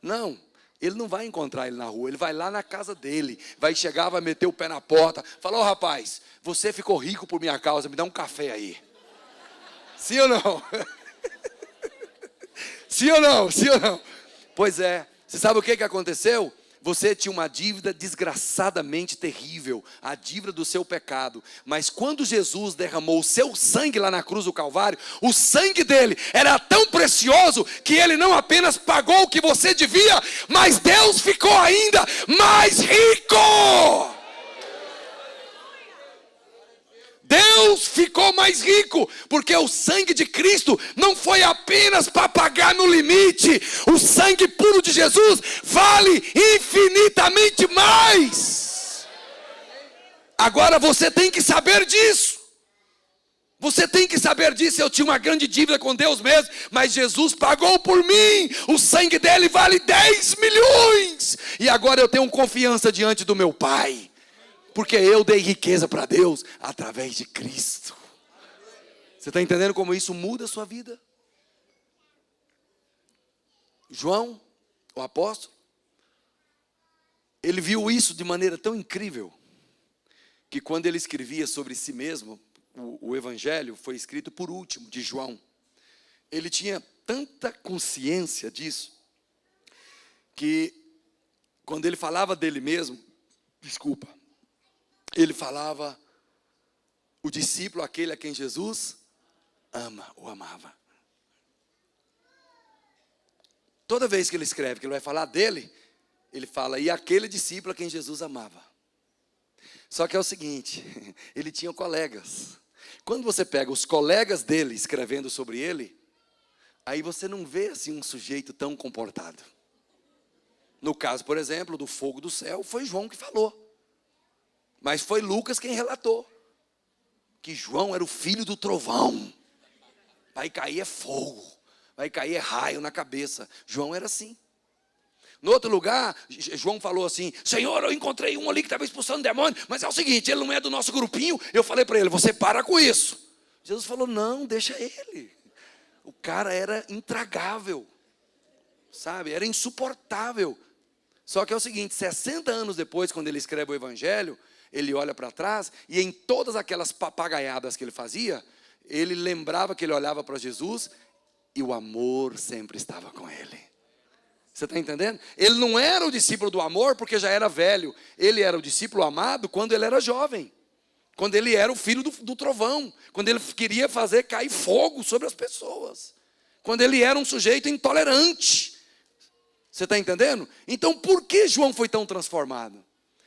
Não, ele não vai encontrar ele na rua, ele vai lá na casa dele, vai chegar, vai meter o pé na porta, falar: ô rapaz, você ficou rico por minha causa, me dá um café aí. Sim ou não? Sim ou não? Sim ou não? Pois é, você sabe o que aconteceu? Você tinha uma dívida desgraçadamente terrível, a dívida do seu pecado. Mas quando Jesus derramou o seu sangue lá na cruz do Calvário, o sangue dele era tão precioso que ele não apenas pagou o que você devia, mas Deus ficou ainda mais rico. Deus ficou mais rico, porque o sangue de Cristo não foi apenas para pagar no limite. O sangue puro de Jesus vale infinitamente mais. Agora você tem que saber disso. Você tem que saber disso. Eu tinha uma grande dívida com Deus mesmo, mas Jesus pagou por mim. O sangue dele vale 10 milhões. E agora eu tenho confiança diante do meu Pai, porque eu dei riqueza para Deus através de Cristo. Você está entendendo como isso muda a sua vida? João, o apóstolo, ele viu isso de maneira tão incrível, que quando ele escrevia sobre si mesmo, o evangelho foi escrito por último, de João. Ele tinha tanta consciência disso, que quando ele falava dele mesmo, ele falava: o discípulo, aquele a quem Jesus ama ou amava. Toda vez que ele escreve, que ele vai falar dele, ele fala: e aquele discípulo a quem Jesus amava. Só que é o seguinte, ele tinha colegas. Quando você pega os colegas dele escrevendo sobre ele, aí você não vê assim um sujeito tão comportado. No caso, por exemplo, do fogo do céu, foi João que falou. Mas foi Lucas quem relatou que João era o filho do trovão. Vai cair é fogo, vai cair é raio na cabeça. João era assim. No outro lugar, João falou assim: Senhor, eu encontrei um ali que estava expulsando demônio, mas é o seguinte, ele não é do nosso grupinho. Eu falei para ele: você para com isso. Jesus falou: não, deixa ele. O cara era intragável, sabe, era insuportável. Só que é o seguinte, 60 anos depois, quando ele escreve o evangelho, ele olha para trás, e em todas aquelas papagaiadas que ele fazia, ele lembrava que ele olhava para Jesus, e o amor sempre estava com ele. Você está entendendo? Ele não era o discípulo do amor porque já era velho. Ele era o discípulo amado quando ele era jovem, quando ele era o filho do trovão, quando ele queria fazer cair fogo sobre as pessoas, quando ele era um sujeito intolerante. Você está entendendo? Então por que João foi tão transformado?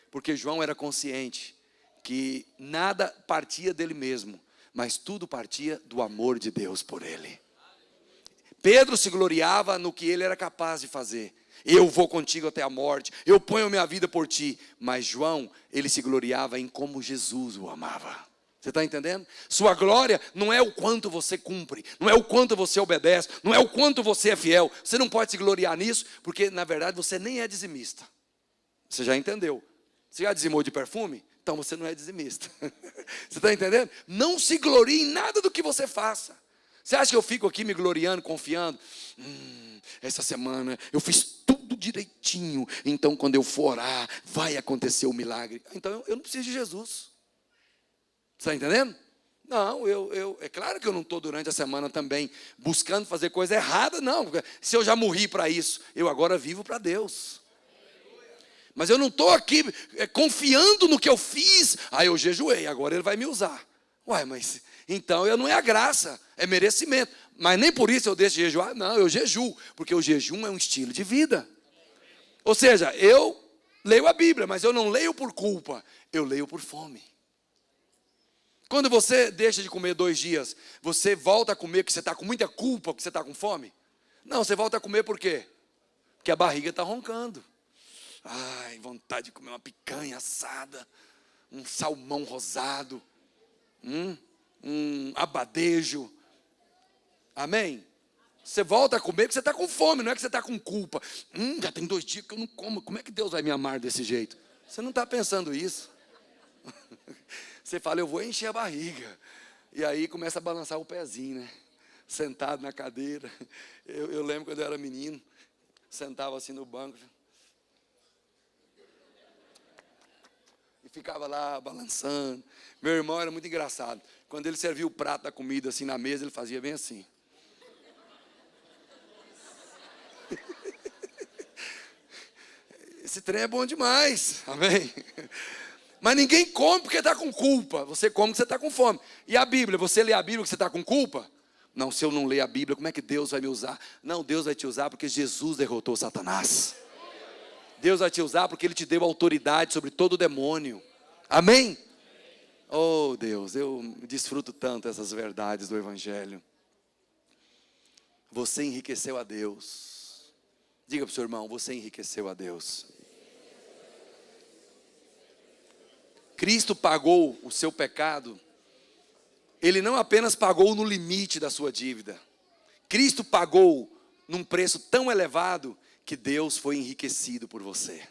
Porque João era consciente que nada partia dele mesmo, mas tudo partia do amor de Deus por ele. Pedro se gloriava no que ele era capaz de fazer. Eu vou contigo até a morte, eu ponho minha vida por ti. Mas João, ele se gloriava em como Jesus o amava. Você está entendendo? Sua glória não é o quanto você cumpre, não é o quanto você obedece, não é o quanto você é fiel. Você não pode se gloriar nisso, porque na verdade você nem é dizimista. Você já entendeu? Você já dizimou de perfume? Então você não é dizimista. Você está entendendo? Não se glorie em nada do que você faça. Você acha que eu fico aqui me gloriando, confiando? Essa semana eu fiz tudo direitinho, então quando eu for orar, vai acontecer o milagre. Então eu não preciso de Jesus. Você está entendendo? Não, é claro que eu não estou durante a semana também buscando fazer coisa errada, não. Se eu já morri para isso, eu agora vivo para Deus. Mas eu não estou aqui confiando no que eu fiz. Eu jejuei, agora ele vai me usar. Ué, mas então não é a graça, é merecimento. Mas nem por isso eu deixo de jejuar. Não, eu jejuo, porque o jejum é um estilo de vida. Ou seja, eu leio a Bíblia, mas eu não leio por culpa, eu leio por fome. Quando você deixa de comer 2 dias, você volta a comer porque você está com muita culpa, porque você está com fome? Não, você volta a comer por quê? Porque a barriga está roncando. Ai, vontade de comer uma picanha assada, um salmão rosado, um abadejo. Amém? Você volta a comer porque você está com fome, não é que você está com culpa. Já tem 2 dias que eu não como, como é que Deus vai me amar desse jeito? Você não está pensando isso. Você fala, eu vou encher a barriga. E aí começa a balançar o pezinho, né? Sentado na cadeira. Eu lembro quando eu era menino, sentava assim no banco e ficava lá balançando. Meu irmão era muito engraçado. Quando ele servia o prato da comida assim na mesa, ele fazia bem assim. Esse trem é bom demais, amém? Mas ninguém come porque está com culpa. Você come porque você está com fome. E a Bíblia, você lê a Bíblia porque você está com culpa? Não, se eu não ler a Bíblia, como é que Deus vai me usar? Não, Deus vai te usar porque Jesus derrotou Satanás. Deus vai te usar porque Ele te deu autoridade sobre todo demônio. Amém? Oh Deus, eu desfruto tanto essas verdades do Evangelho. Você enriqueceu a Deus. Diga para o seu irmão, você enriqueceu a Deus. Cristo pagou o seu pecado. Ele não apenas pagou no limite da sua dívida. Cristo pagou num preço tão elevado que Deus foi enriquecido por você.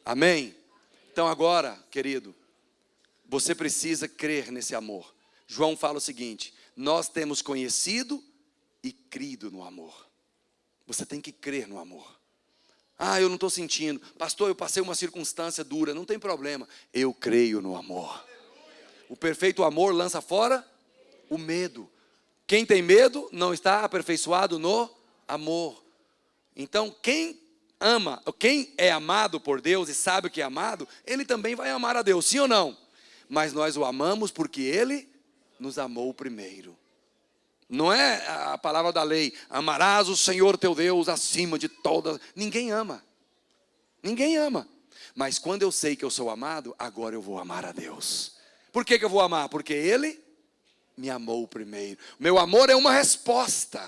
Amém? Então agora, querido, você precisa crer nesse amor. João fala o seguinte: nós temos conhecido e crido no amor. Você tem que crer no amor. Eu não estou sentindo. Pastor, eu passei uma circunstância dura. Não tem problema. Eu creio no amor. O perfeito amor lança fora o medo. Quem tem medo não está aperfeiçoado no amor. Então, quem ama, quem é amado por Deus e sabe o que é amado, ele também vai amar a Deus, sim ou não? Mas nós o amamos porque Ele nos amou primeiro. Não é a palavra da lei, amarás o Senhor teu Deus acima de todas. Ninguém ama. Ninguém ama. Mas quando eu sei que eu sou amado, agora eu vou amar a Deus. Por que eu vou amar? Porque Ele me amou primeiro. Meu amor é uma resposta.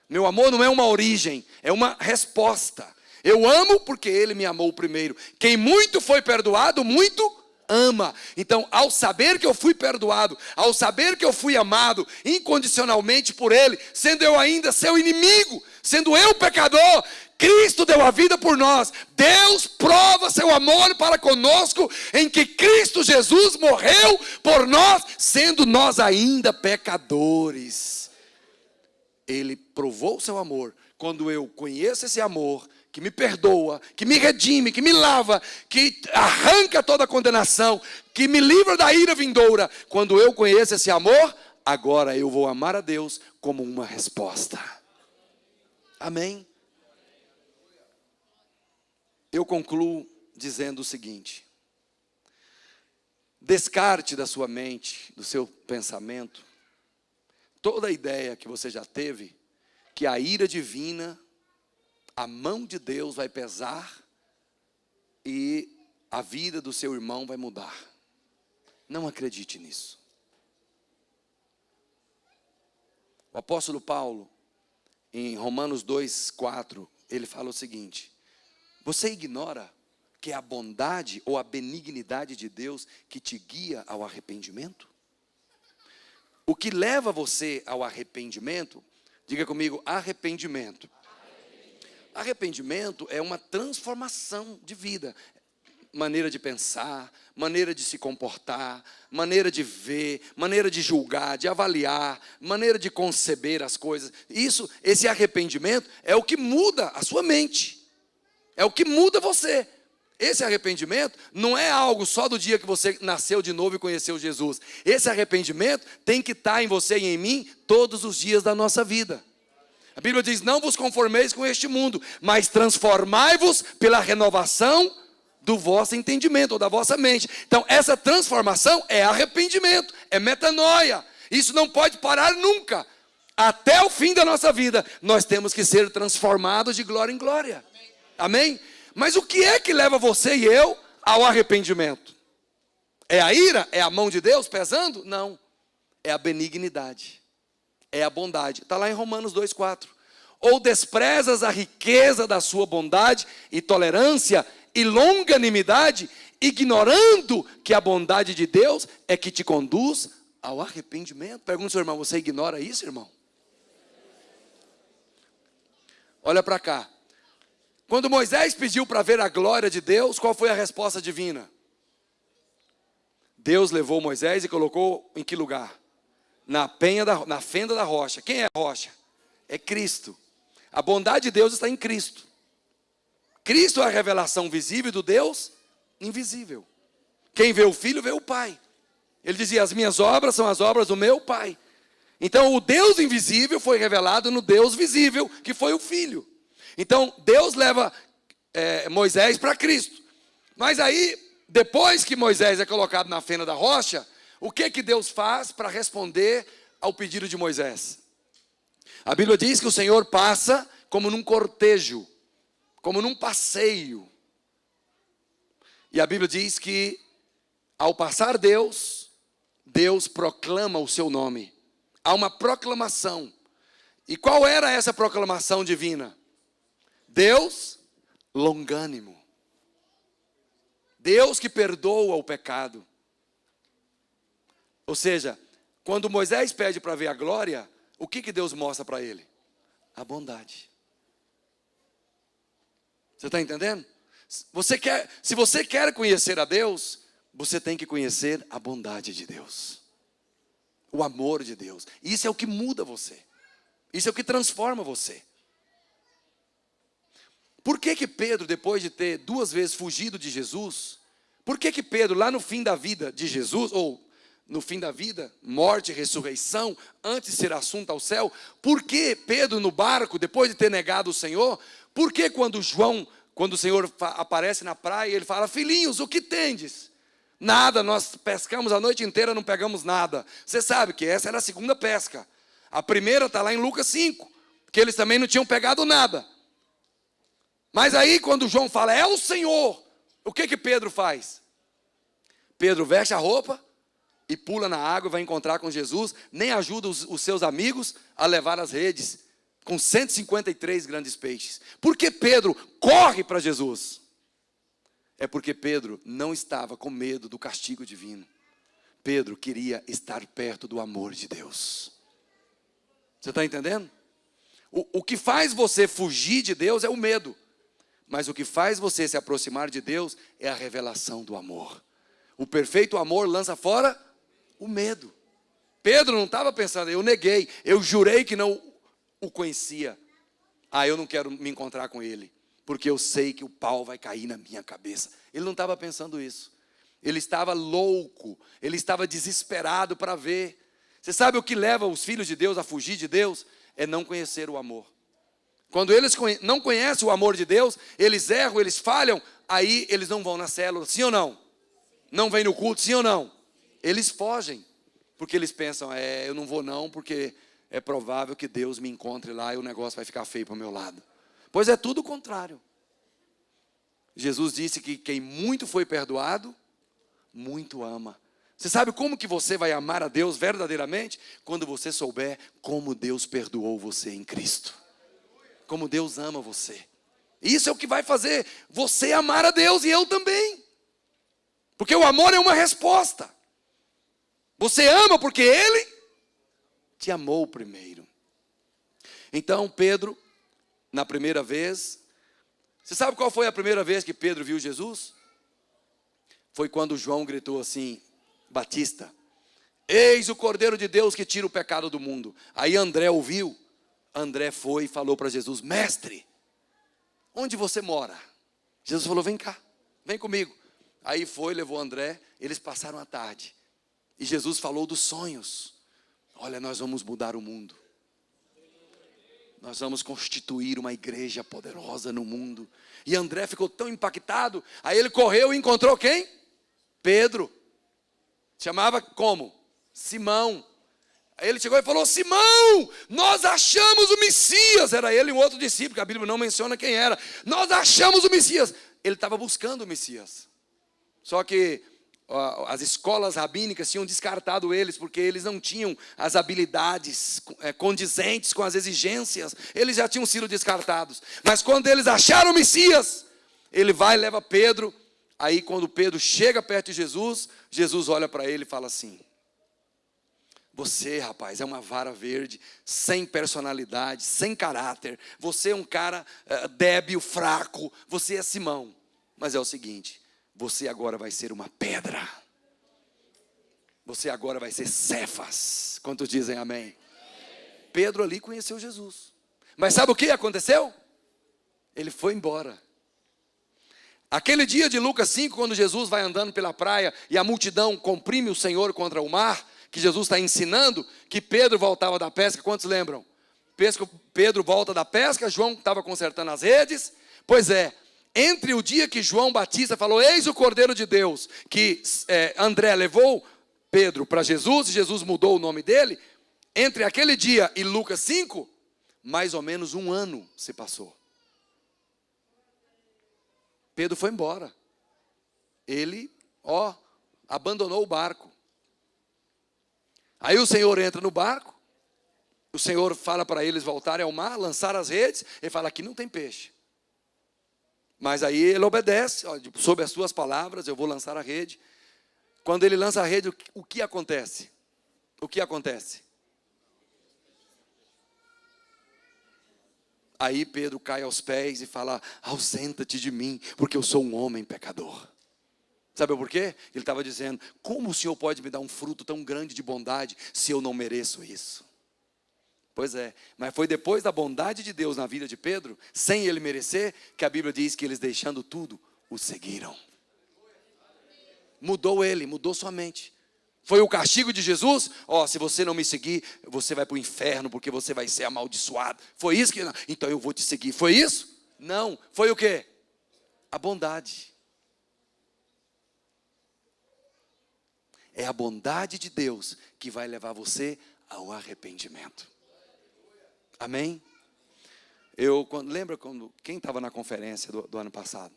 Meu amor não é uma origem, é uma resposta. Eu amo porque Ele me amou primeiro. Quem muito foi perdoado, muito ama. Então, ao saber que eu fui perdoado, ao saber que eu fui amado incondicionalmente por Ele, sendo eu ainda seu inimigo, sendo eu pecador, Cristo deu a vida por nós. Deus prova seu amor para conosco em que Cristo Jesus morreu por nós, sendo nós ainda pecadores. Ele provou seu amor. Quando eu conheço esse amor, que me perdoa, que me redime, que me lava, que arranca toda a condenação, que me livra da ira vindoura. Quando eu conheço esse amor, agora eu vou amar a Deus como uma resposta. Amém? Eu concluo dizendo o seguinte: descarte da sua mente, do seu pensamento, toda a ideia que você já teve, que a ira divina, a mão de Deus vai pesar e a vida do seu irmão vai mudar. Não acredite nisso. O apóstolo Paulo, em Romanos 2:4, ele fala o seguinte: você ignora que é a bondade ou a benignidade de Deus que te guia ao arrependimento? O que leva você ao arrependimento, diga comigo, arrependimento. Arrependimento é uma transformação de vida, maneira de pensar, maneira de se comportar, maneira de ver, maneira de julgar, de avaliar, maneira de conceber as coisas. Esse arrependimento é o que muda a sua mente, é o que muda você. Esse arrependimento não é algo só do dia que você nasceu de novo e conheceu Jesus. Esse arrependimento tem que estar em você e em mim todos os dias da nossa vida. A Bíblia diz: não vos conformeis com este mundo, mas transformai-vos pela renovação do vosso entendimento, ou da vossa mente. Então, essa transformação é arrependimento, é metanoia. Isso não pode parar nunca. Até o fim da nossa vida, nós temos que ser transformados de glória em glória. Amém? Mas o que é que leva você e eu ao arrependimento? É a ira? É a mão de Deus pesando? Não. É a benignidade. É a bondade. Está lá em Romanos 2:4. Ou desprezas a riqueza da sua bondade e tolerância e longanimidade, ignorando que a bondade de Deus é que te conduz ao arrependimento? Pergunta ao seu irmão, você ignora isso, irmão? Olha para cá. Quando Moisés pediu para ver a glória de Deus, qual foi a resposta divina? Deus levou Moisés e colocou em que lugar? Na fenda da rocha. Quem é a rocha? É Cristo. A bondade de Deus está em Cristo. Cristo é a revelação visível do Deus invisível. Quem vê o Filho, vê o Pai. Ele dizia, as minhas obras são as obras do meu Pai. Então o Deus invisível foi revelado no Deus visível, que foi o Filho. Então Deus leva Moisés para Cristo. Mas aí, depois que Moisés é colocado na fenda da rocha, o que Deus faz para responder ao pedido de Moisés? A Bíblia diz que o Senhor passa como num cortejo, como num passeio. E a Bíblia diz que ao passar Deus proclama o seu nome. Há uma proclamação. E qual era essa proclamação divina? Deus longânimo. Deus que perdoa o pecado. Ou seja, quando Moisés pede para ver a glória, o que Deus mostra para ele? A bondade. Você está entendendo? Se você quer conhecer a Deus, você tem que conhecer a bondade de Deus. O amor de Deus. Isso é o que muda você. Isso é o que transforma você. Por que Pedro, depois de ter 2 vezes fugido de Jesus, por que Pedro, lá no fim da vida de Jesus, ou no fim da vida, morte e ressurreição, antes de ser assunto ao céu, por que Pedro no barco, depois de ter negado o Senhor, por que quando o Senhor aparece na praia, ele fala, filhinhos, o que tendes? Nada, nós pescamos a noite inteira, não pegamos nada. Você sabe que essa era a segunda pesca. A primeira está lá em Lucas 5, que eles também não tinham pegado nada. Mas aí quando João fala, é o Senhor, o que Pedro faz? Pedro veste a roupa e pula na água, vai encontrar com Jesus, nem ajuda os seus amigos a levar as redes, com 153 grandes peixes. Por que Pedro corre para Jesus? É porque Pedro não estava com medo do castigo divino. Pedro queria estar perto do amor de Deus. Você está entendendo? O que faz você fugir de Deus é o medo. Mas o que faz você se aproximar de Deus é a revelação do amor. O perfeito amor lança fora o medo. Pedro não estava pensando, eu neguei, eu jurei que não o conhecia. Eu não quero me encontrar com ele, porque eu sei que o pau vai cair na minha cabeça. Ele não estava pensando isso. Ele estava louco, ele estava desesperado para ver. Você sabe o que leva os filhos de Deus a fugir de Deus? É não conhecer o amor. Quando eles não conhecem o amor de Deus, eles erram, eles falham, aí eles não vão na célula, sim ou não? Não vêm no culto, sim ou não? Eles fogem, porque eles pensam, eu não vou não, porque é provável que Deus me encontre lá e o negócio vai ficar feio para o meu lado. Pois é tudo o contrário. Jesus disse que quem muito foi perdoado, muito ama. Você sabe como que você vai amar a Deus verdadeiramente? Quando você souber como Deus perdoou você em Cristo. Como Deus ama você. Isso é o que vai fazer você amar a Deus e eu também. Porque o amor é uma resposta. Você ama porque Ele te amou primeiro. Então Pedro, na primeira vez, você sabe qual foi a primeira vez que Pedro viu Jesus? Foi quando João gritou assim, Batista, eis o Cordeiro de Deus que tira o pecado do mundo. Aí André ouviu, André foi e falou para Jesus, mestre, onde você mora? Jesus falou, vem cá, vem comigo. Aí foi, levou André, eles passaram a tarde. E Jesus falou dos sonhos. Olha, nós vamos mudar o mundo. Nós vamos constituir uma igreja poderosa no mundo. E André ficou tão impactado, aí ele correu e encontrou quem? Pedro. Chamava como? Simão. Aí ele chegou e falou, Simão, nós achamos o Messias. Era ele e um outro discípulo, que a Bíblia não menciona quem era. Nós achamos o Messias. Ele estava buscando o Messias. Só que as escolas rabínicas tinham descartado eles, porque eles não tinham as habilidades condizentes com as exigências, eles já tinham sido descartados. Mas quando eles acharam o Messias, ele vai e leva Pedro. Aí quando Pedro chega perto de Jesus, Jesus olha para ele e fala assim: você, rapaz, é uma vara verde, sem personalidade, sem caráter, você é um cara débil, fraco, você é Simão, mas é o seguinte, você agora vai ser uma pedra, você agora vai ser Cefas. Quantos dizem amém? Pedro ali conheceu Jesus, mas sabe o que aconteceu? Ele foi embora. Aquele dia de Lucas 5, quando Jesus vai andando pela praia e a multidão comprime o Senhor contra o mar, que Jesus está ensinando que Pedro voltava da pesca. Quantos lembram? Pedro volta da pesca, João estava consertando as redes. Pois é, entre o dia que João Batista falou, eis o Cordeiro de Deus, que André levou Pedro para Jesus, e Jesus mudou o nome dele, entre aquele dia e Lucas 5, mais ou menos 1 ano se passou. Pedro foi embora. Ele, abandonou o barco. Aí o Senhor entra no barco. O Senhor fala para eles voltarem ao mar, lançar as redes. Ele fala, aqui não tem peixe. Mas aí ele obedece, sob as suas palavras, eu vou lançar a rede. Quando ele lança a rede, o que acontece? O que acontece? Aí Pedro cai aos pés e fala, ausenta-te de mim, porque eu sou um homem pecador. Sabe por quê? Ele estava dizendo, como o Senhor pode me dar um fruto tão grande de bondade, se eu não mereço isso? Pois é, mas foi depois da bondade de Deus na vida de Pedro, sem ele merecer, que a Bíblia diz que eles deixando tudo, o seguiram. Mudou ele, mudou sua mente. Foi o castigo de Jesus? Se você não me seguir, você vai para o inferno, porque você vai ser amaldiçoado. Foi isso que... Então eu vou te seguir. Foi isso? Não. Foi o quê? A bondade. É a bondade de Deus que vai levar você ao arrependimento. Amém? Lembra quem estava na conferência do ano passado?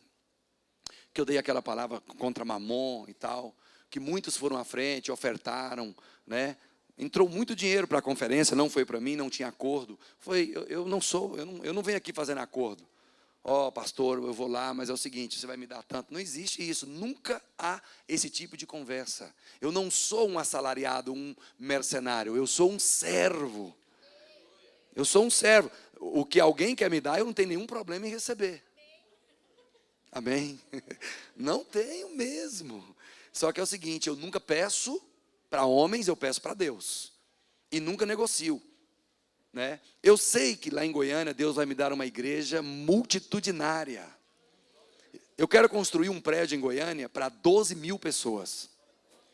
Que eu dei aquela palavra contra Mamon e tal, que muitos foram à frente, ofertaram, né? Entrou muito dinheiro para a conferência, não foi para mim, não tinha acordo. Eu não venho aqui fazendo acordo. Pastor, eu vou lá, mas é o seguinte, você vai me dar tanto. Não existe isso, nunca há esse tipo de conversa. Eu não sou um assalariado, um mercenário, eu sou um servo. Eu sou um servo. O que alguém quer me dar, eu não tenho nenhum problema em receber. Amém? Não tenho mesmo. Só que é o seguinte, eu nunca peço para homens, eu peço para Deus. E nunca negocio. Né? Eu sei que lá em Goiânia, Deus vai me dar uma igreja multitudinária. Eu quero construir um prédio em Goiânia para 12 mil pessoas.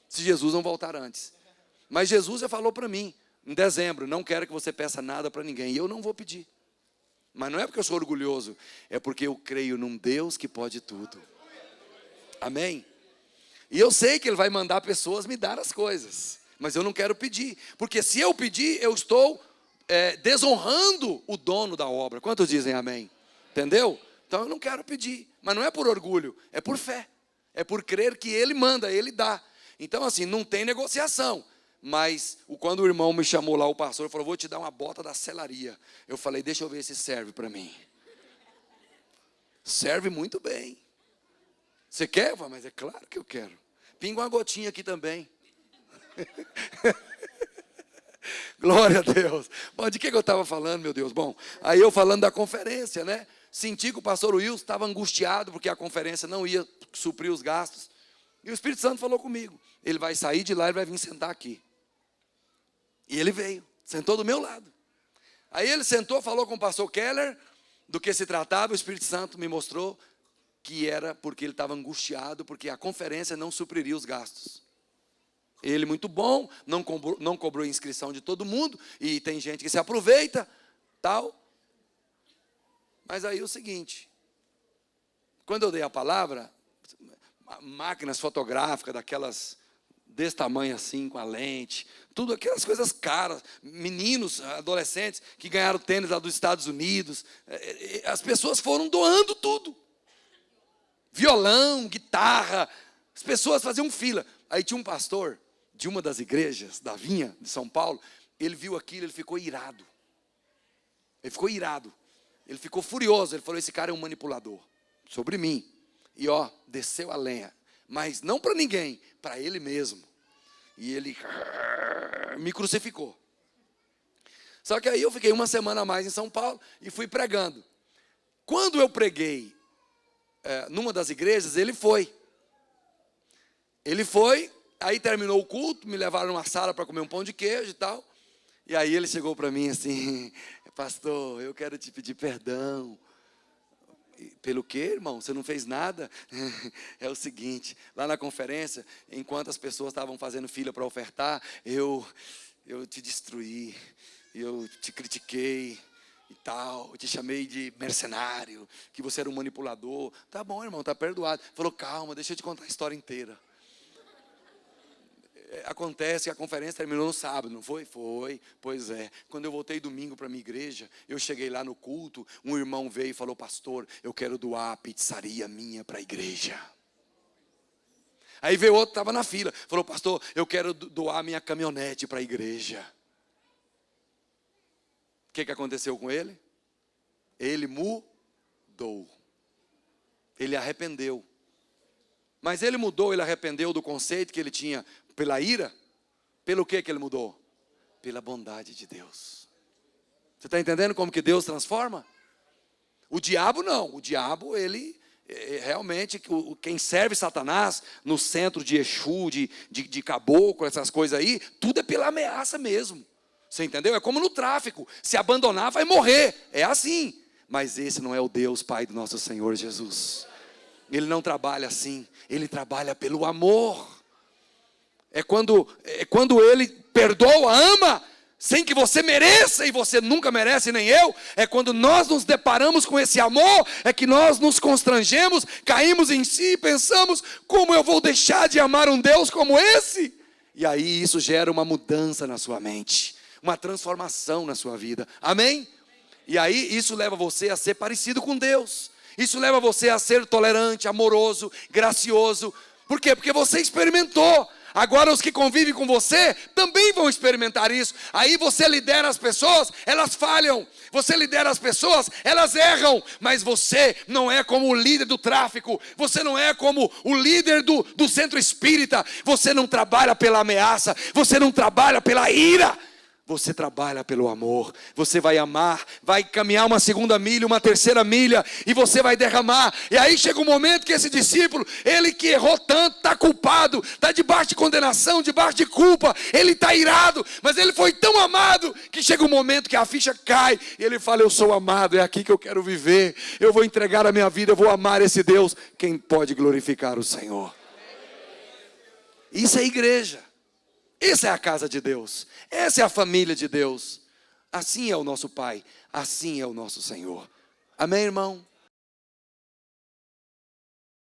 Se Jesus não voltar antes. Mas Jesus já falou para mim, em dezembro, não quero que você peça nada para ninguém. E eu não vou pedir. Mas não é porque eu sou orgulhoso, é porque eu creio num Deus que pode tudo. Amém? E eu sei que Ele vai mandar pessoas me dar as coisas, mas eu não quero pedir, porque se eu pedir, eu estou desonrando o dono da obra. Quantos dizem amém? Entendeu? Então eu não quero pedir, mas não é por orgulho, é por fé, é por crer que Ele manda, Ele dá. Então assim, não tem negociação. Mas quando o irmão me chamou lá, o pastor falou, vou te dar uma bota da selaria. Eu falei, deixa eu ver se serve para mim. Serve muito bem. Você quer? Eu falei, mas é claro que eu quero. Pinga uma gotinha aqui também. Glória a Deus. Bom, de que eu estava falando, meu Deus? Bom, aí eu falando da conferência, né? Senti que o pastor Wilson estava angustiado, porque a conferência não ia suprir os gastos. E o Espírito Santo falou comigo. Ele vai sair de lá, ele vai vir sentar aqui. E ele veio, sentou do meu lado. Aí ele sentou, falou com o pastor Keller, do que se tratava. O Espírito Santo me mostrou que era porque ele estava angustiado, porque a conferência não supriria os gastos. Ele muito bom, não cobrou inscrição de todo mundo, e tem gente que se aproveita, tal. Mas aí o seguinte, quando eu dei a palavra, máquinas fotográficas, daquelas desse tamanho assim, com a lente, tudo aquelas coisas caras, meninos, adolescentes, que ganharam tênis lá dos Estados Unidos, as pessoas foram doando tudo. Violão, guitarra, As pessoas faziam fila. Aí tinha um pastor de uma das igrejas da Vinha de São Paulo. Ele viu aquilo, ele ficou irado. Ele ficou irado. Ele ficou furioso. Ele falou: esse cara é um manipulador sobre mim. E desceu a lenha. Mas não para ninguém, para ele mesmo. E ele me crucificou. Só que aí eu fiquei uma semana a mais em São Paulo e fui pregando. Quando eu preguei numa das igrejas, ele foi. Ele foi, aí terminou o culto, me levaram numa sala para comer um pão de queijo e tal. E aí ele chegou para mim assim: pastor, eu quero te pedir perdão. Pelo quê, irmão? Você não fez nada? É o seguinte, lá na conferência, enquanto as pessoas estavam fazendo fila para ofertar, eu te destruí, eu te critiquei e tal, eu te chamei de mercenário, que você era um manipulador. Tá bom, irmão, tá perdoado. Falou: calma, deixa eu te contar a história inteira. Acontece que a conferência terminou no sábado, não foi? Foi, pois é. Quando eu voltei domingo para a minha igreja, eu cheguei lá no culto, um irmão veio e falou: pastor, eu quero doar a pizzaria minha para a igreja. Aí veio outro, estava na fila, falou: pastor, eu quero doar minha caminhonete para a igreja. O que aconteceu com ele? Ele mudou. Ele arrependeu. Mas ele mudou, ele arrependeu do conceito que ele tinha pela ira. Pelo que ele mudou? Pela bondade de Deus. Você está entendendo como que Deus transforma? O diabo não. O diabo, ele realmente, quem serve Satanás no centro de Exu, de caboclo, essas coisas aí, tudo é pela ameaça mesmo. Você entendeu? É como no tráfico. Se abandonar, vai morrer. É assim. Mas esse não é o Deus Pai do nosso Senhor Jesus. Ele não trabalha assim. Ele trabalha pelo amor. É quando ele perdoa, ama, sem que você mereça, e você nunca merece, nem eu. É quando nós nos deparamos com esse amor, é que nós nos constrangemos, caímos em si e pensamos: como eu vou deixar de amar um Deus como esse? E aí isso gera uma mudança na sua mente, uma transformação na sua vida, amém? E aí isso leva você a ser parecido com Deus. Isso leva você a ser tolerante, amoroso, gracioso. Por quê? Porque você experimentou. Agora os que convivem com você também vão experimentar isso. Aí você lidera as pessoas, elas falham. Você lidera as pessoas, elas erram. Mas você não é como o líder do tráfico. Você não é como o líder do centro espírita. Você não trabalha pela ameaça. Você não trabalha pela ira. Você trabalha pelo amor. Você vai amar, vai caminhar uma segunda milha, uma terceira milha, e você vai derramar. E aí chega um momento que esse discípulo, ele que errou tanto, está culpado, está debaixo de condenação, debaixo de culpa, ele está irado, mas ele foi tão amado, que chega um momento que a ficha cai, e ele fala: eu sou amado, é aqui que eu quero viver, eu vou entregar a minha vida, eu vou amar esse Deus. Quem pode glorificar o Senhor? Isso é igreja. Essa é a casa de Deus. Essa é a família de Deus. Assim é o nosso Pai. Assim é o nosso Senhor. Amém, irmão?